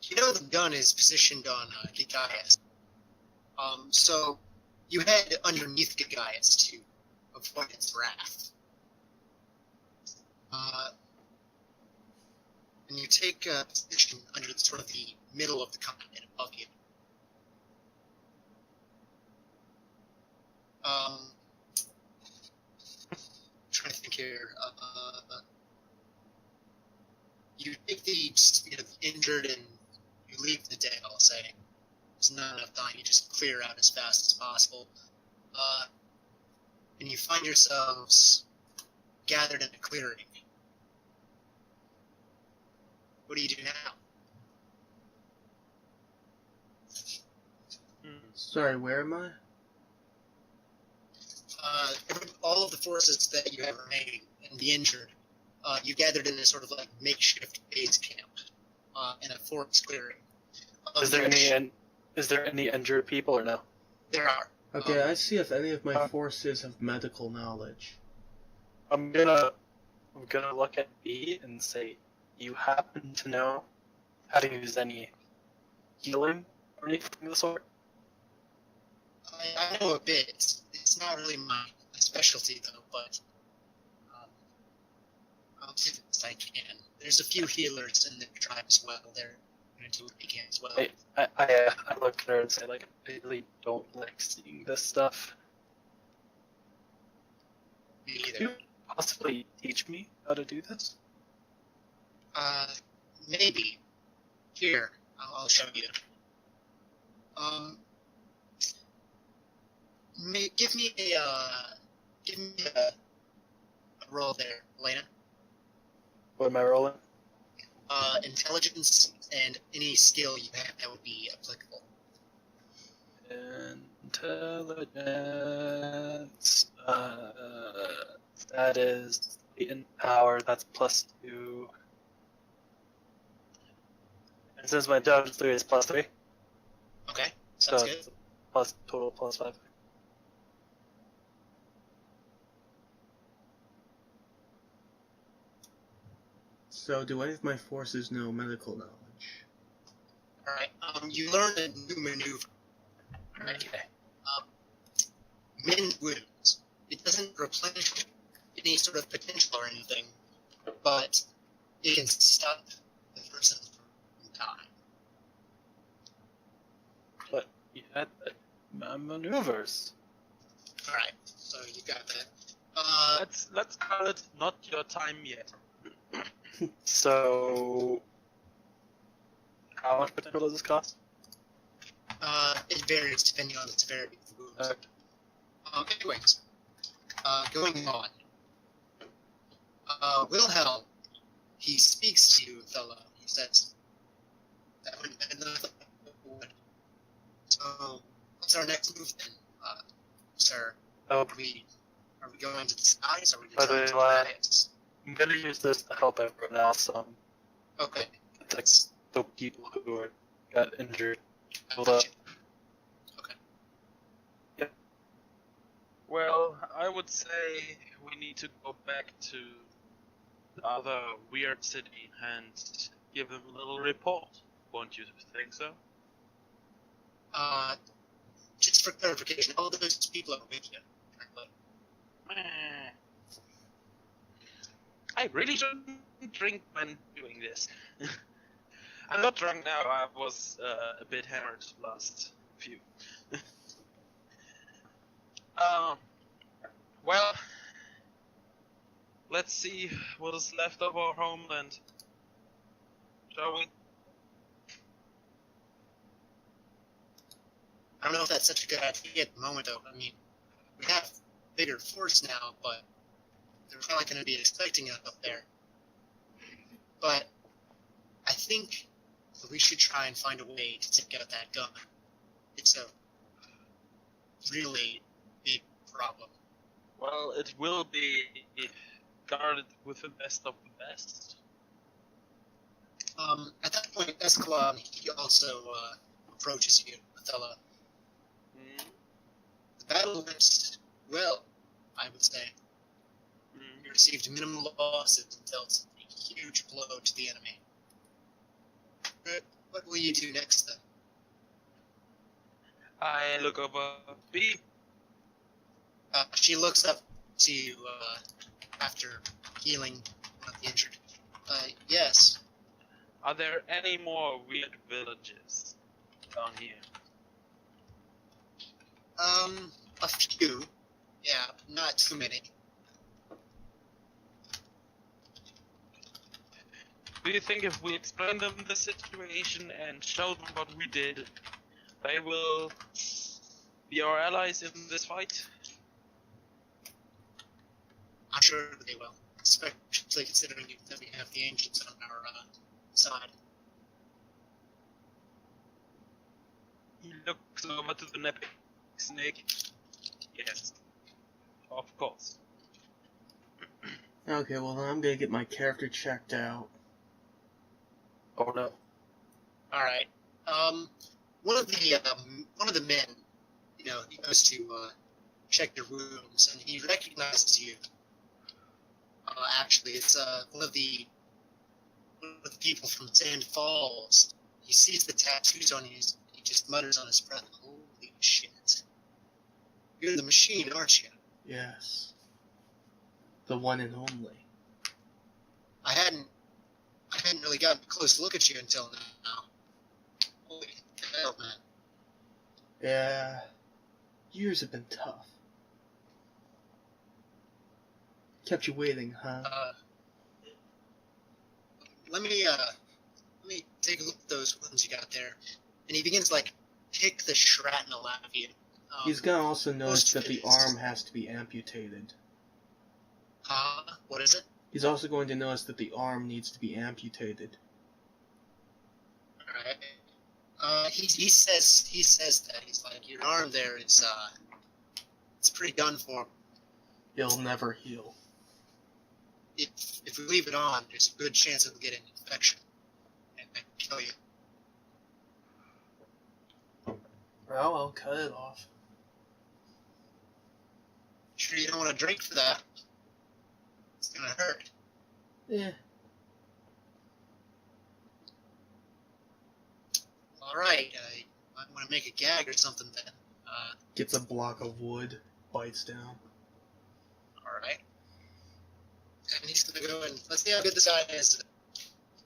you know the gun is positioned on Gaius. So you head underneath Gaius to avoid its wrath. And you take a position under sort of the middle of the continent above you. Trying to think here. You take the injured and you leave the dead, I'll say. There's not enough time. You just clear out as fast as possible. And you find yourselves gathered in a clearing. What do you do now? Sorry, where am I? All of the forces that you have remaining and the injured, you gathered in a sort of like makeshift base camp in a forest clearing. Is there any injured people or no? There are. Okay, I see if any of my forces have medical knowledge. I'm gonna look at B and say, you happen to know how to use any healing or anything of the sort? I know a bit. It's not really my specialty, though, but I'll do the best I can. There's a few healers in the tribe as well. They're going to do what they can as well. I look at her and say, like, I really don't like seeing this stuff. Me Could either. you possibly teach me how to do this? Maybe. Here, I'll show you. Give me a roll there, Elena. What am I rolling? Intelligence and any skill you have that would be applicable. Intelligence. That is in power. That's +2. And since my intelligence 3 is +3, Okay, so sounds good. it's plus total +5. So, do any of my forces know medical knowledge? Alright, you learn a new maneuver. Right? Okay. Mend wounds. It doesn't replenish any sort of potential or anything, but it can stop the person from dying. But you had maneuvers. Alright, so you got that. Let's call it not your time yet. So, how much potential does this cost? It varies depending on the severity of the wounds. Okay. Anyways, going on. Wilhelm, he speaks to you, fellow. He says, that would have been enough. So, what's our next move then, sir? Oh, Are we going to the skies? Are we By the going way, to the lad. planets? I'm gonna use this to help everyone else. Okay. Like the people who got injured. Hold up. Okay. Well, I would say we need to go back to the other weird city and give them a little report. Won't you think so? Just for clarification, all those people are with you. Meh. I really shouldn't drink when doing this. I'm not drunk now, I was a bit hammered last few. Well, let's see what is left of our homeland. Shall we? I don't know if that's such a good idea at the moment, though. I mean, we have bigger force now, but they're probably going to be expecting us up there. But I think we should try and find a way to take out that gun. It's a really big problem. Well, it will be guarded with the best of the best. At that point, Escalon, he also approaches you, Othello. The battle went well, I would say. You received minimal losses and dealt a huge blow to the enemy. But what will you do next, then? I look over B. She looks up to you after healing one of the injured. Yes. Are there any more weird villages down here? A few. Yeah, not too many. Do you think if we explain them the situation and show them what we did, They will be our allies in this fight. I'm sure they will, especially considering that we have the ancients on our side. He looks over to the napping snake. Yes, of course. Okay, well then I'm gonna get my character checked out. Oh no. All right. One of the men, he goes to check your wounds, and he recognizes you. Actually, it's one of the people from Sand Falls. He sees the tattoos on you. He just mutters on his breath, "Holy shit! You're the machine, aren't you?" Yes. The one and only. I hadn't really gotten a close look at you until now. Holy hell, man! Yeah. Years have been tough. Kept you waiting, huh? Let me take a look at those wounds you got there. And he begins like pick the shrapnel out of you. He's gonna also notice that the most arm has to be amputated. What is it? He's also going to notice that the arm needs to be amputated. Alright. He says that. He's like, your arm there is it's pretty done for. It'll never heal. If we leave it on, there's a good chance it'll get an infection and kill you. Well, I'll cut it off. Sure you don't want to drink for that? It's gonna hurt. Yeah. Alright, I might want to make a gag or something then. Gets a block of wood, bites down. Alright. And he's gonna go and let's see how good this guy is at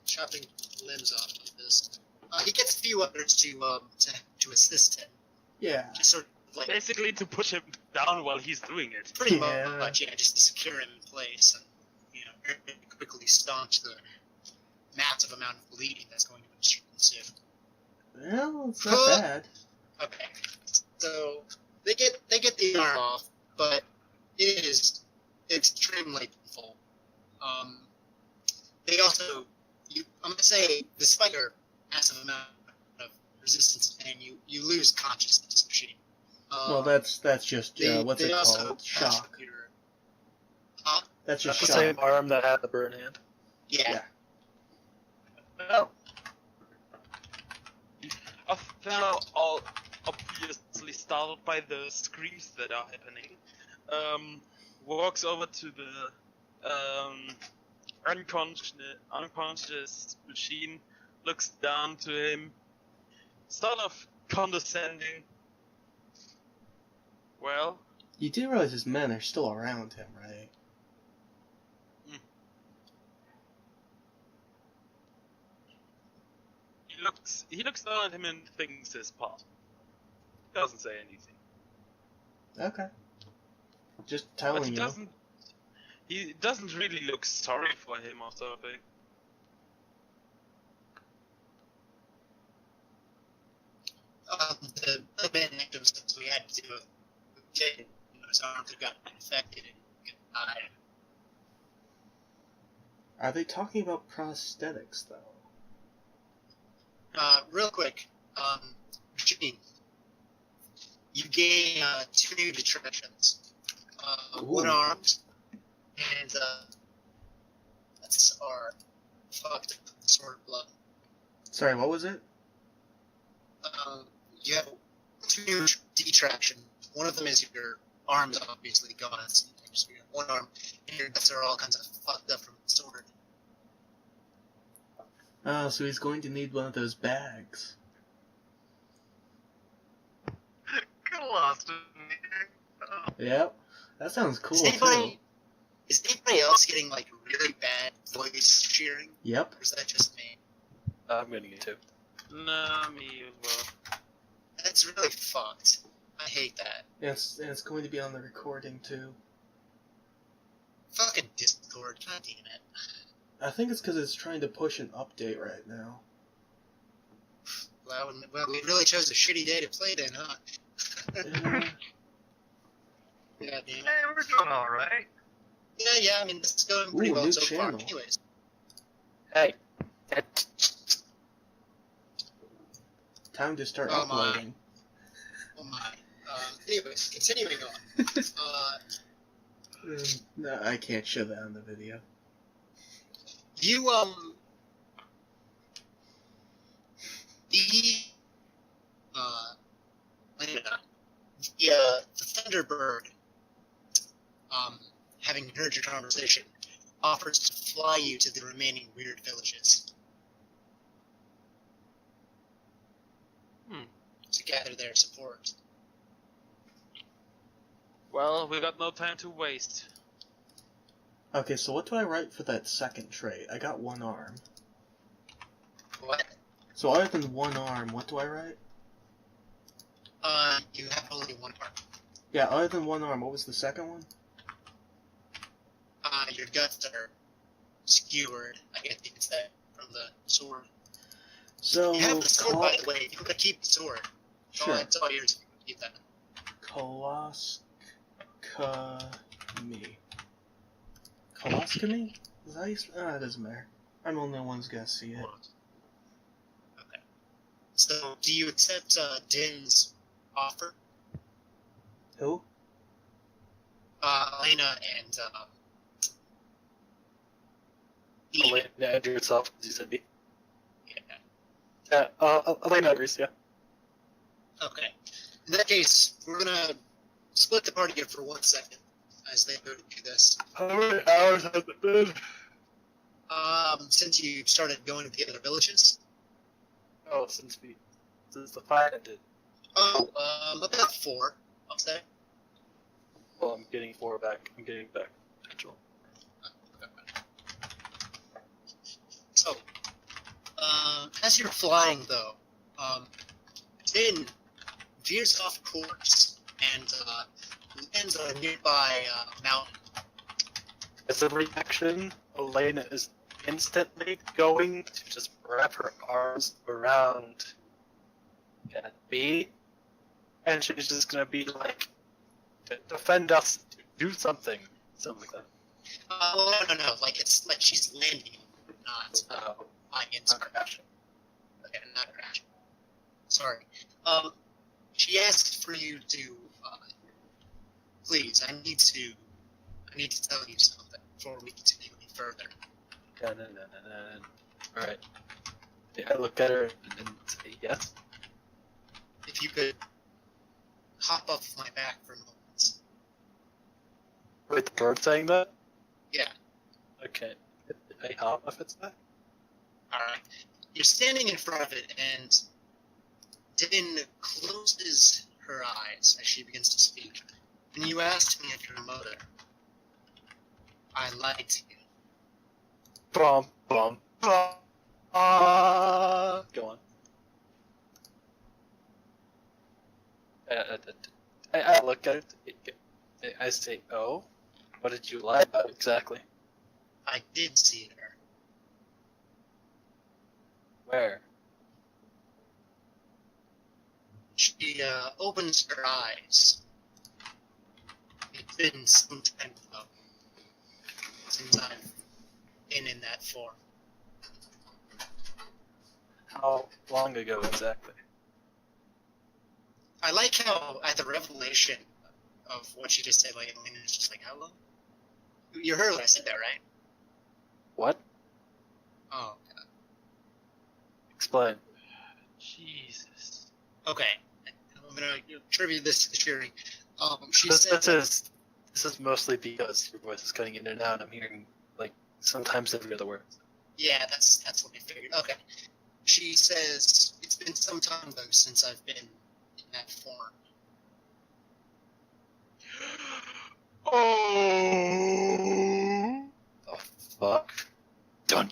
chopping limbs off of this. He gets a few others to assist him. Yeah. Just sort of like Basically to push him down while he's doing it. pretty Yeah. much, yeah, just to secure him in place and very quickly staunch the massive amount of bleeding that's going to ensue. Well, it's not bad. Okay, so they get the arm off, but it is extremely painful. They also, I'm gonna say, despite your massive amount of resistance and pain, you lose consciousness, machine. Well, that's just what's they it also called? Shock. That's just That's the shock. same arm that had the burn hand. Yeah. Oh. Othello, all obviously startled by the screams that are happening, walks over to the unconscious machine, looks down to him, sort of condescending. Well, You do realize his men are still around him, right? he looks down at him and thinks his part. Doesn't say anything. Okay. Just But telling you. he doesn't really look sorry for him or something. The man next to him says we had to get his arms had gotten infected and died. Are they talking about prosthetics, though? Real quick, Gene, you gain 2 new detractions. One armed, and that's our fucked sword of blood. Sorry, what was it? You have 2 new detraction. One of them is your arm is obviously gone. So you have one arm, and your guts are all kinds of fucked up from the sword. Oh, so he's going to need one of those bags. Colostomy. Yep. That sounds cool, Is anybody else getting like really bad voice shearing? Yep. Or is that just me? I'm gonna get to. Nah, me as well. That's really fucked. I hate that. And it's going to be on the recording, too. Fucking Discord, god damn it. I think it's because it's trying to push an update right now. Well, we really chose a shitty day to play then, huh? Yeah. Yeah, damn. Hey, we're doing all right. Yeah, I mean, this is going pretty Ooh, well new so channel. far. Anyways, Hey. Time to start Oh my. uploading. oh my. Anyways, continuing on. No, I can't show that on the video. You, the, the Thunderbird, having heard your conversation, offers to fly you to the remaining weird villages. To gather their support. Well, we got no time to waste. Okay, so what do I write for that second trait? I got one arm. What? So other than one arm, what do I write? You have only one arm. Yeah, other than one arm, what was the second one? Your guts are skewered, I guess you could say, from the sword. So, You have the sword, by the way. If you could keep the sword. Sure. It's all yours. You can keep that. Colostomy. Colostomy? Is that how you it doesn't matter. I'm the only one's gonna see it. Okay. So, do you accept Din's offer? Who? Elena and Eve. Elena, do yourself, as you said me. Yeah. Elena agrees, yeah. Okay. In that case, we're gonna split the party here for 1 second as they go to do this. How many hours has it been? Since you started going to the other villages. Oh, since the fight ended. Oh, about 4, I'll say. Well, I'm getting 4 back. I'm getting back potential. So, as you're flying, though, Din veers off course and lands on a nearby mountain. As a reaction, Elena is instantly going to just wrap her arms around B, and she's just gonna be like, defend us, do something like that. Well, no. Like, it's like she's landing, not flying into crashing. Okay, not crashing. Sorry. She asks for you to, please, I need to tell you something before we continue any further. No. Alright. I look at her and say yes. If you could hop off of my back for a moment. Wait, the bird saying that? Yeah. Okay. I hop if it's that? Alright. You're standing in front of it, and Din closes her eyes as she begins to speak. And you asked me if your mother. I lied to you. Bum. Go on. I look at it. I say, oh? What did you lie about exactly? I did see her. Where? She opens her eyes. It's been some time though, since I've been in that form. How long ago exactly? I like how at the revelation of what she just said, like Elena's just like, how long? You heard what I said there, right? What? Oh, God. Explain. Jesus. Okay. I'm gonna attribute this to Shiri. She This said, is mostly because your voice is cutting in and out. I'm hearing like sometimes every other word. yeah, that's what I figured. Okay. She says, it's been some time though since I've been in that form. Oh. Oh fuck! Dun.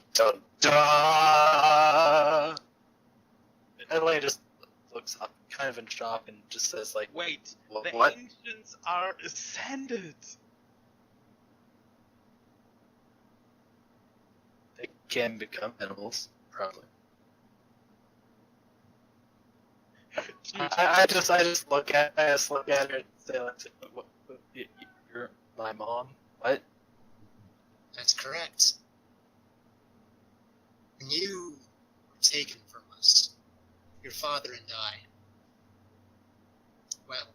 Adelaide just looks up, kind of in shock, and just says like, Wait, What? the ancients are ascended. "They can become animals, probably." I just look at her and say like, "You're my mom." What? That's correct. When you were taken from us, your father and I, well,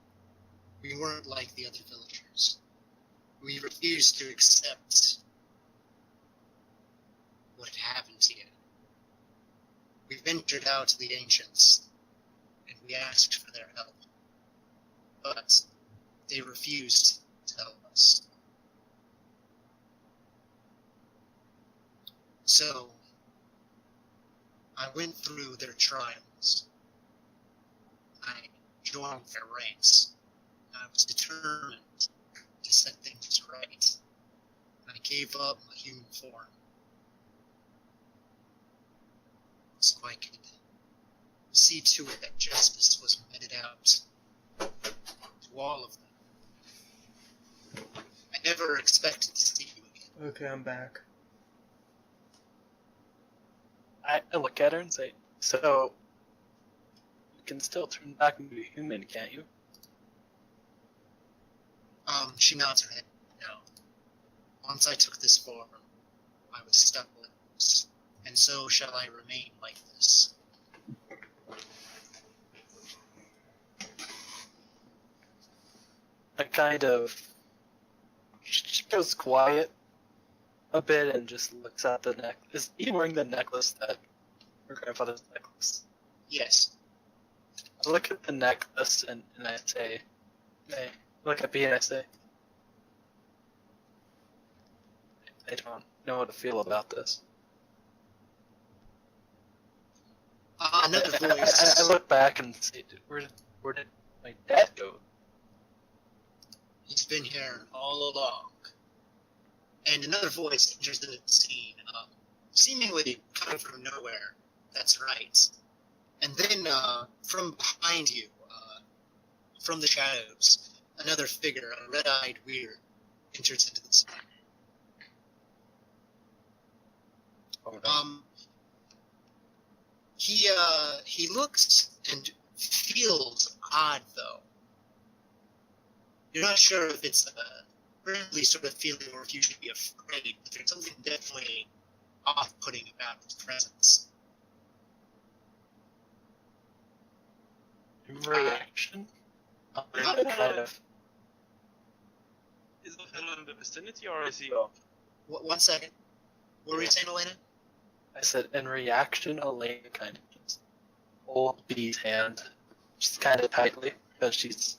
we weren't like the other villagers. We refused to accept what had happened to you. We ventured out to the ancients, and we asked for their help. But they refused to help us. So, I went through their trials. I joined their ranks. I was determined to set things right. I gave up my human form so I could see to it that justice was meted out to all of them. I never expected to see you again. Okay, I'm back. I look at her and say, "So, you can still turn back into a human, can't you?" She nods her head. No. Once I took this form, I was stuck with this, and so shall I remain like this. I kind of. She goes quiet a bit and just looks at the neck. Is he wearing the necklace that her grandfather's necklace? Yes. I look at the necklace and I say, I look at B and I say, I don't know how to feel about this. Another voice. I look back and say, where did my dad go? He's been here all along. And another voice enters the scene, seemingly coming from nowhere. That's right. And then, from behind you, from the shadows, another figure, a red-eyed weird, enters into the scene. Oh, no. He looks and feels odd, though. You're not sure if it's a friendly sort of feeling or if you should be afraid, but there's something definitely off-putting about his presence. Reaction? Kind of. Is the fellow in the vicinity or is he off? 1 second. What were you saying, Elena? I said, in reaction, Elena kind of just holds B's hand, just kind of tightly, because she's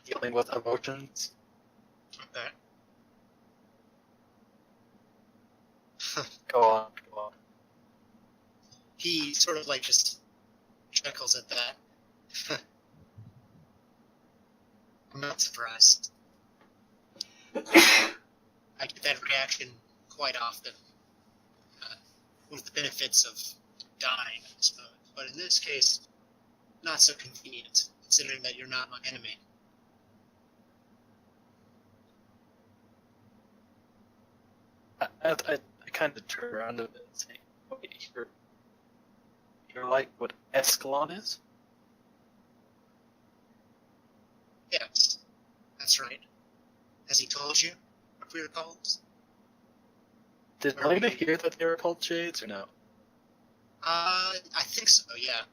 dealing with emotions. Okay. Go on. He sort of like just chuckles at that. I'm not surprised. I get that reaction quite often. One of the benefits of dying, I suppose. But in this case, not so convenient, considering that you're not my enemy. I kind of turn around a bit and say, wait, you're like what Escalon is? Yes, that's right. Has he told you what we are called? Did Elena hear that they were called Shades, or no? I think so, yeah.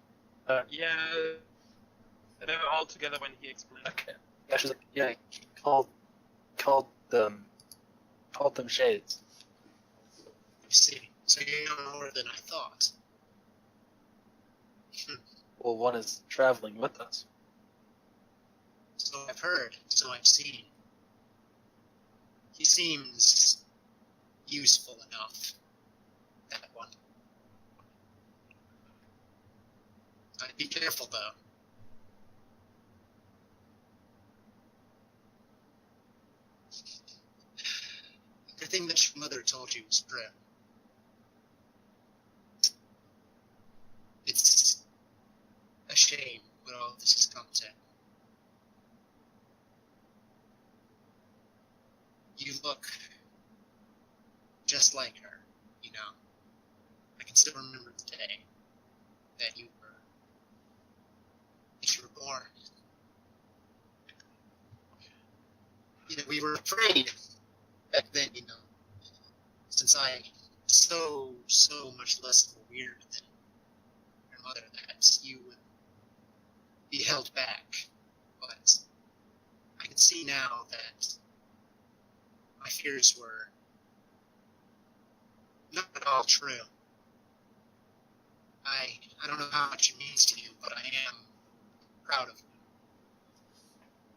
Yeah, they were all together when he explained. Okay. Yeah, she's like, yeah, he called them Shades. I see. So you know more than I thought. Well, one is traveling with us. So I've heard, so I've seen. He seems useful enough, that one. I'd be careful, though. Everything that your mother told you was true. It's a shame what all this has come to. You look just like her, you know. I can still remember the day that you were you were born. We were afraid back then, since I so much less weird than your mother, that you would be held back. But I can see now that my fears were not at all true. I don't know how much it means to you, but I am proud of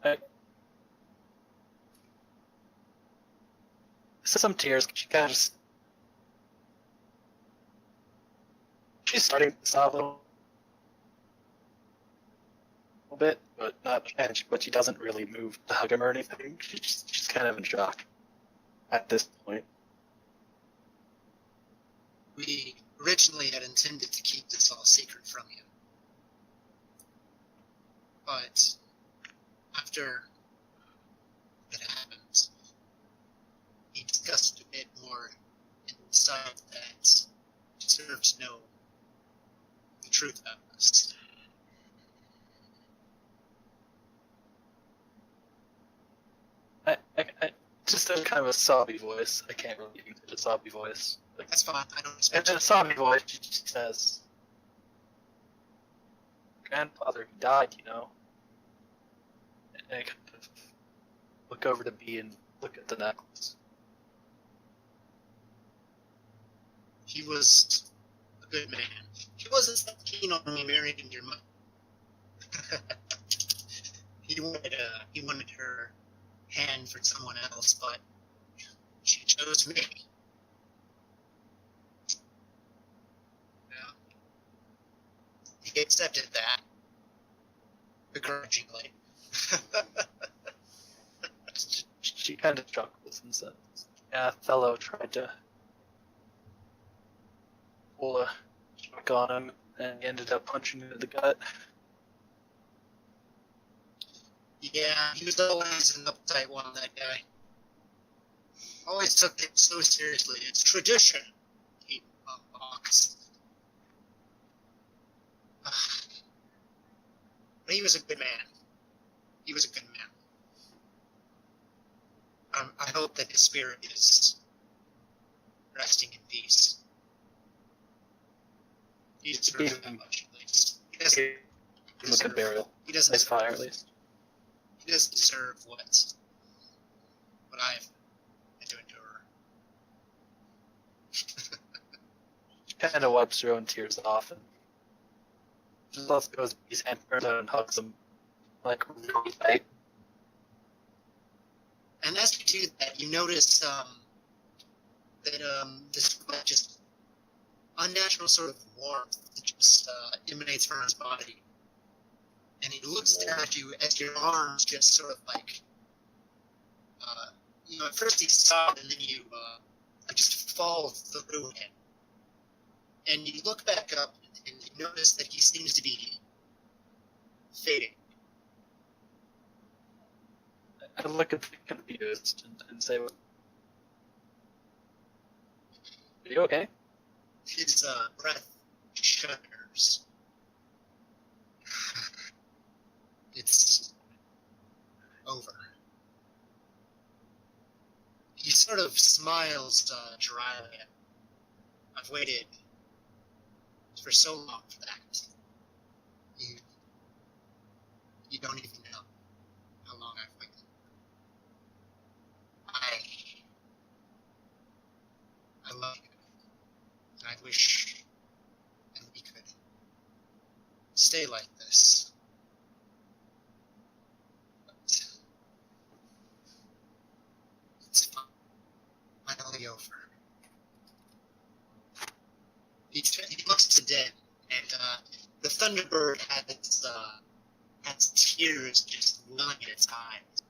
you. Some tears. She kind of just, she's starting to sob a little bit, but not. But she doesn't really move to hug him or anything. She's kind of in shock at this point. We originally had intended to keep this all secret from you, but after it happened, we discussed a bit more and decided that you deserve to know the truth about us. I just in kind of a sobby voice. I can't really use a sobby voice. That's fine. I don't And expect in a sobby voice, she just says, "Grandfather, he died, And I kind of look over to B and look at the necklace. He was a good man. He wasn't so keen on me marrying your mother. He wanted her hand for someone else, but she chose me. Yeah. He accepted that begrudgingly. She kind of chuckles and says, "Yeah, Othello tried to pull a trick on him, and he ended up punching him in the gut." Yeah, he was always an uptight one, that guy. Always took it so seriously. It's tradition. He mocks. But he was a good man. He was a good man. I hope that his spirit is resting in peace. He deserves that much, at least. He doesn't Look at burial. He doesn't Nice deserve, fire, at least. He doesn't deserve what I've had to endure. She kind of wipes her own tears off and just lets go of his hand, turns out and hugs him like really tight. And as you do that, you notice that this just unnatural sort of warmth that just emanates from his body. And he looks down at you as your arms just sort of like, at first he sobbed and then you just fall through him. And you look back up and you notice that he seems to be fading. I look at the confused and say, "Are you okay?" His breath shudders. It's over. He sort of smiles dryly. I've waited for so long for that. You don't even know how long I've waited. I love you. And I wish that we could stay like this. But it's finally over. He looks to dead, and the Thunderbird has tears just welling in its eyes.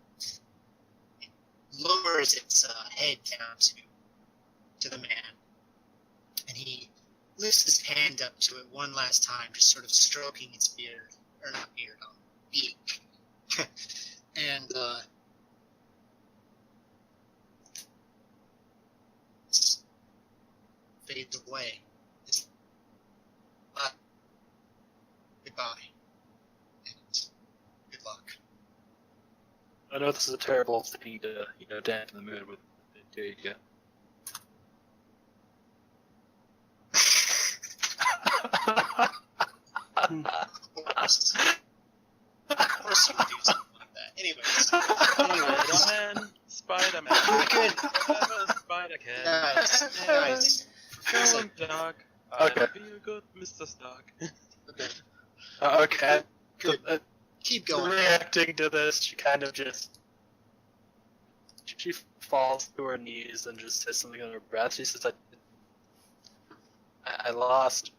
It lowers its head down to the man, and he lifts his hand up to it one last time, just sort of stroking its beard, or not beard, beak, and fades away. Goodbye. And know this is a terrible thing to, dampen the mood with. There you go. Of course you would do something like that. Anyways. Spider-Man, Spider-Man. Good. Spider-Man. Nice. Feeling dark. Okay. I'll be a good Mr. Stark. Okay. Okay. Good. Keep going. Reacting to this, she kind of just. She falls to her knees and just says something under her breath. She says, I lost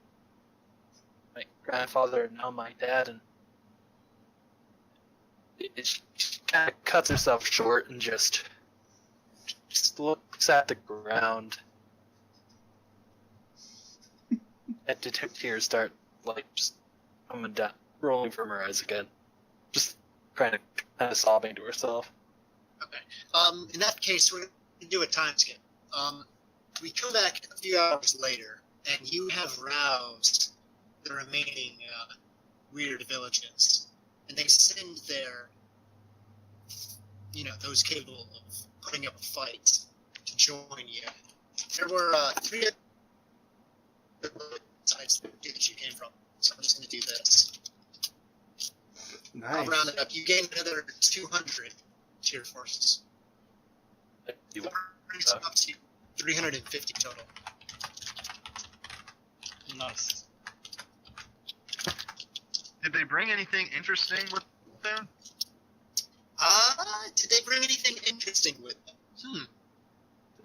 my grandfather and now my dad, and she kind of cuts herself short and just looks at the ground. And tears start, just coming down, rolling from her eyes again. Just kind of sobbing to herself. Okay. In that case, we're going to do a time skip. We come back a few hours later, and you have roused the remaining weird villages. And they send their, those capable of putting up a fight to join you. There were 3 sides that you came from, so I'm just going to do this. Nice. I'll round it up. You gain another 200 to your forces. You- Brings it up to 350 total. Nice. Did they bring anything interesting with them? Did they bring anything interesting with them?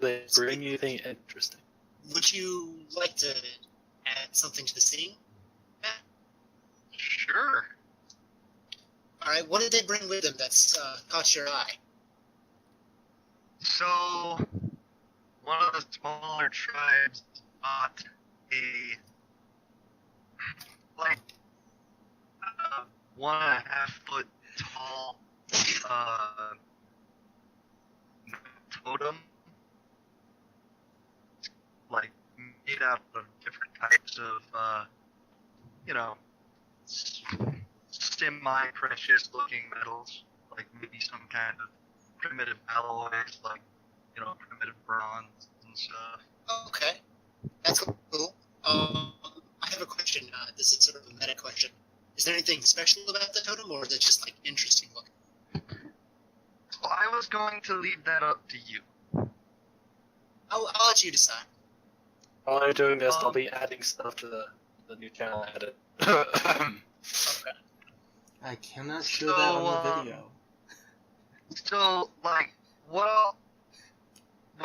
Do they bring you anything interesting? Would you like to add something to the scene? Sure. Alright, what did they bring with them that's caught your eye? So, one of the smaller tribes got a 1.5 foot tall totem, made out of different types of semi-precious looking metals, maybe some kind of primitive alloys, primitive bronze and stuff. Okay, that's cool. I have a question. This is sort of a meta question. Is there anything special about the totem, or is it just interesting looking? Well, I was going to leave that up to you. I'll let you decide. While I'm doing this, I'll be adding stuff to the new channel edit. Okay. I cannot show that on the video. So, what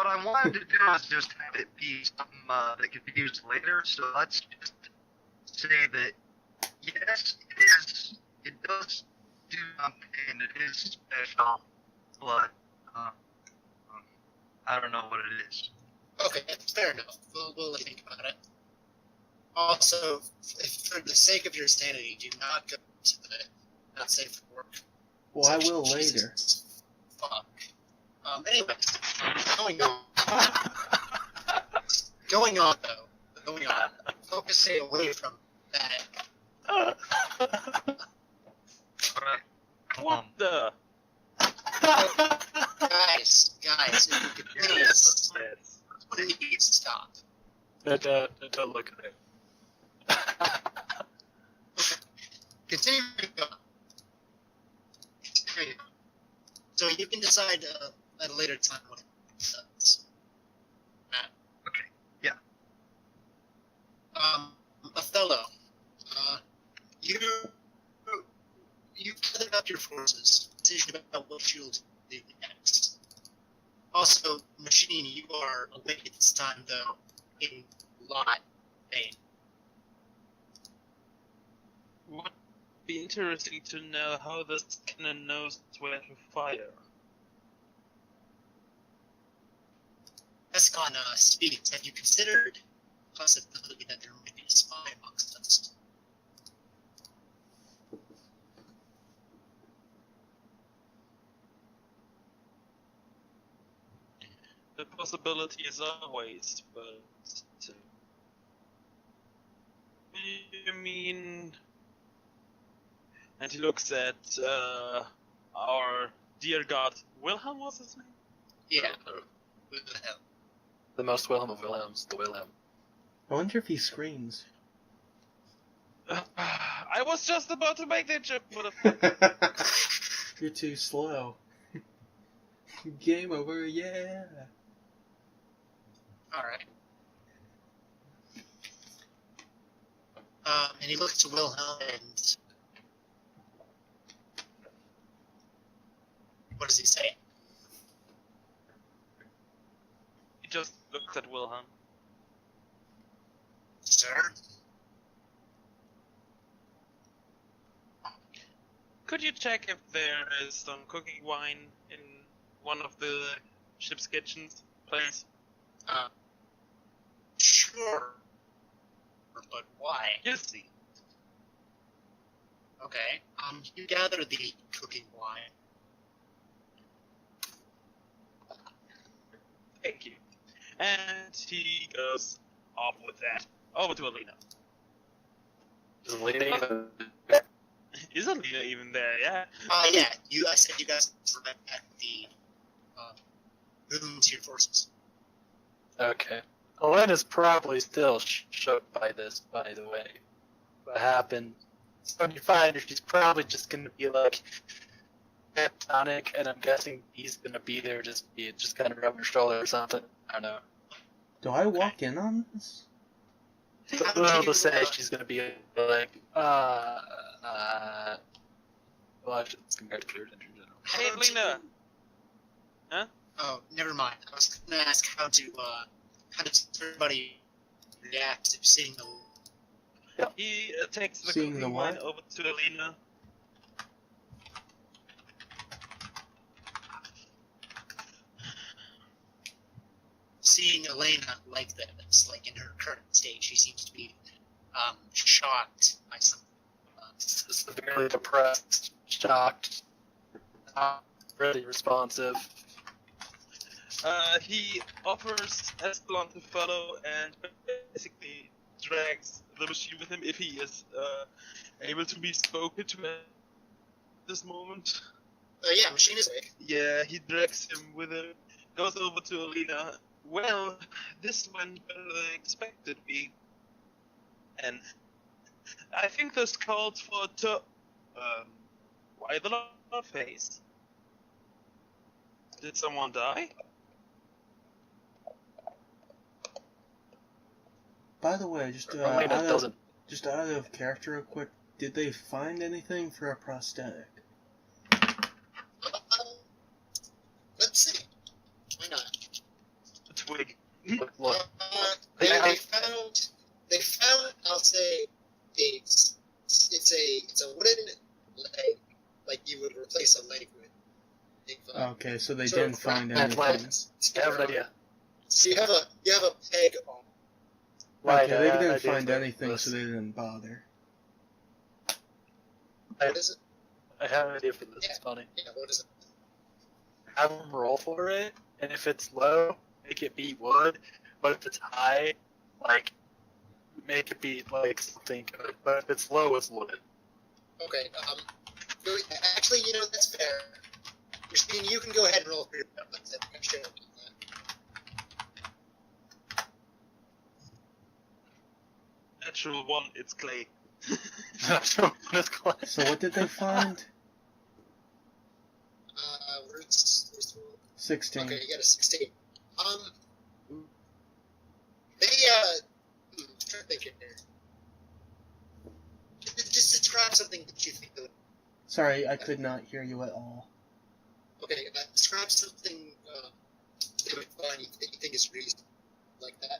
I wanted to do is just have it be something that could be used later. So let's just say that yes, it does do something, and it is special, but I don't know what it is. Okay, fair enough. We'll think about it. Also, for the sake of your sanity, do not go to the not safe for work. Well, I will Jesus. later. Fuck. Anyway, going on. Going on. Focusing away from that. Alright. What the? Guys, if you could please stop. Don't look at it. Continue on. So you can decide at a later time what it does. Okay, yeah. Othello, you gathered up your forces, decision about what you'll do next. Also, Machine, you are awake at this time, though, in lot pain. Would be interesting to know how this cannon knows where to fire. Escon speaks. Have you considered the possibility that there might be a spy amongst us? The possibility is always, but you mean? And he looks at our dear God, Wilhelm was his name? Yeah. Wilhelm. The most Wilhelm of Wilhelms, the Wilhelm. I wonder if he screams. I was just about to make that joke, motherfucker. You're too slow. Game over, yeah. Alright. And he looks to Wilhelm and... What does he say? He just looks at Wilhelm. Sir? Could you check if there is some cooking wine in one of the ship's kitchens, please? Sure. But why? Yes. Okay. You gather the cooking wine. Thank you. And he goes off with that. Over to Alina. Is Lena even... Is Alina even there? Yeah. Yeah. I said you guys were at the volunteer forces. Okay. Elena's probably still shook by this, by the way. What happened? So when you find her, she's probably just gonna be like catatonic, and I'm guessing he's gonna be there, just kind of rub her shoulder or something. I don't know. Do I walk in on this? So little to say, she's gonna be like, well, actually, it's compared to pure attention in general. Hey, Alina. Huh? Oh, never mind. I was going to ask how does everybody react to seeing the... He takes the Seeing cooking the wine what? over to Alina. Seeing Elena like this, like in her current state, she seems to be shocked by something. Severely depressed, shocked, not really responsive. He offers Espeland to follow and basically drags the machine with him if he is able to be spoken to at this moment. Yeah, machine is awake. Yeah, he drags him with him, goes over to Alina. Well, this went better than expected, and I think this called for why the love face? Did someone die? By the way, Elena doesn't. just out of character real quick, did they find anything for a prosthetic? Let's see. Why not? A twig. Look, They found. I'll say, it's a wooden leg, like you would replace a leg with. Okay, so they Sort of didn't find flat anything. legs. I have an idea. So you have a peg on. Right, Okay, they I didn't do find think anything, this- so they didn't bother. What is it? I have an idea for this. It's funny. Yeah, what is it? Have them roll for it, and if it's low, make it be wood. But if it's high, like make it be like something good. But if it's low, it's wooden. Okay. Actually, that's fair. Christine, you can go ahead and roll for your weapons. I'm sure I'll do that. Natural one, it's clay. It's close. So what did they find? Where's the roll? 16. Okay, you got a 16. They, I'm trying to think here. Just describe something that you think that... Sorry, I could not hear you at all. Okay, describe something that would find that you think is reasonable, like that.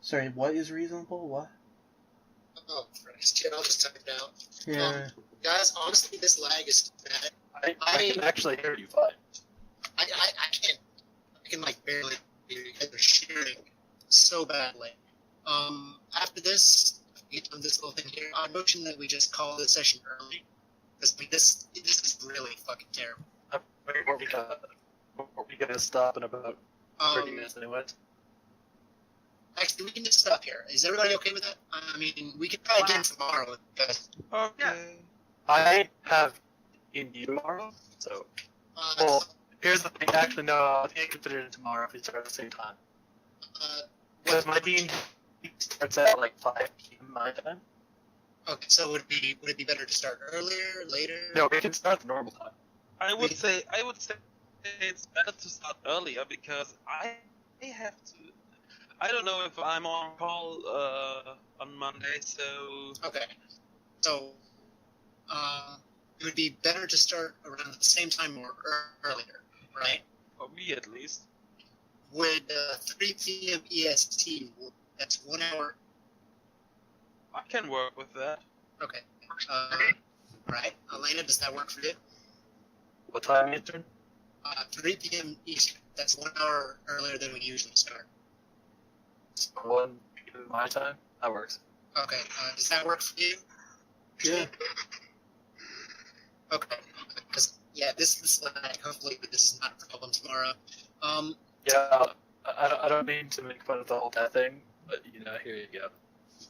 Sorry, what is reasonable? What? Oh, Christ. Yeah, I'll just type it out. Yeah. Guys, honestly, this lag is bad. I can actually hear you fine. I can't. I can, like, barely hear you guys are sharing so badly. After this, we get done this little thing here. I motion that we just call this session early. Because, this is really fucking terrible. We're gonna stop in about 30 Um, minutes anyways. Actually, we can just stop here. Is everybody okay with that? I mean, we can try again tomorrow. Because Okay. I have in tomorrow, so Well, here's the thing. Actually, no, I think I can fit it in tomorrow if we start at the same time. Because my D&D starts at like 5 p.m. my time. Okay, so would it be better to start earlier, later? No, we can start the normal time. I would say it's better to start earlier because I have to. I don't know if I'm on call on Monday, so Okay. So, it would be better to start around the same time or earlier, right? for me at least. Would 3 p.m. EST, that's 1 hour. I can work with that. Okay. Right. Elena, does that work for you? What time Eastern? 3 p.m. Eastern. That's 1 hour earlier than we usually start. 1 p.m. my time? That works. Okay. Does that work for you? Yeah. Okay. Because this like hopefully this is not a problem tomorrow. Yeah, I don't mean to make fun of the whole death thing, but you know, here you go.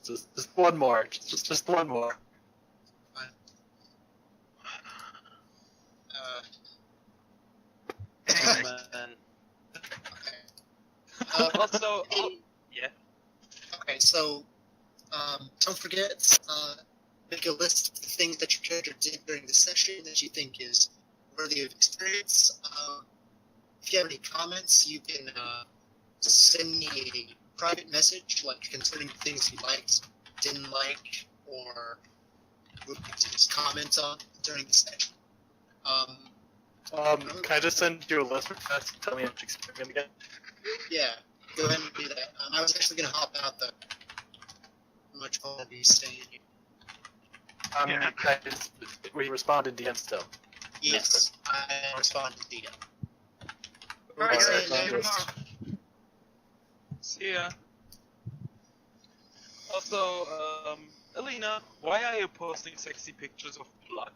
Just one more. Just one more. Oh, man. Okay. Also, yeah. Okay, so don't forget, make a list of the things that your character did during the session that you think is worthy of experience. If you have any comments, you can send me a private message, like concerning the things you liked, didn't like, or would like to just comment on during the session. Can I just send you a list request and tell me how much experience I'm gonna get? Yeah, go ahead and do that. I was actually going to hop out, though. How much will be staying here? Yeah. We respond in DM still. Yes, I responded to DM. Alright, Alright, guys, see you just- tomorrow. See ya. Also, Alina, why are you posting sexy pictures of blood?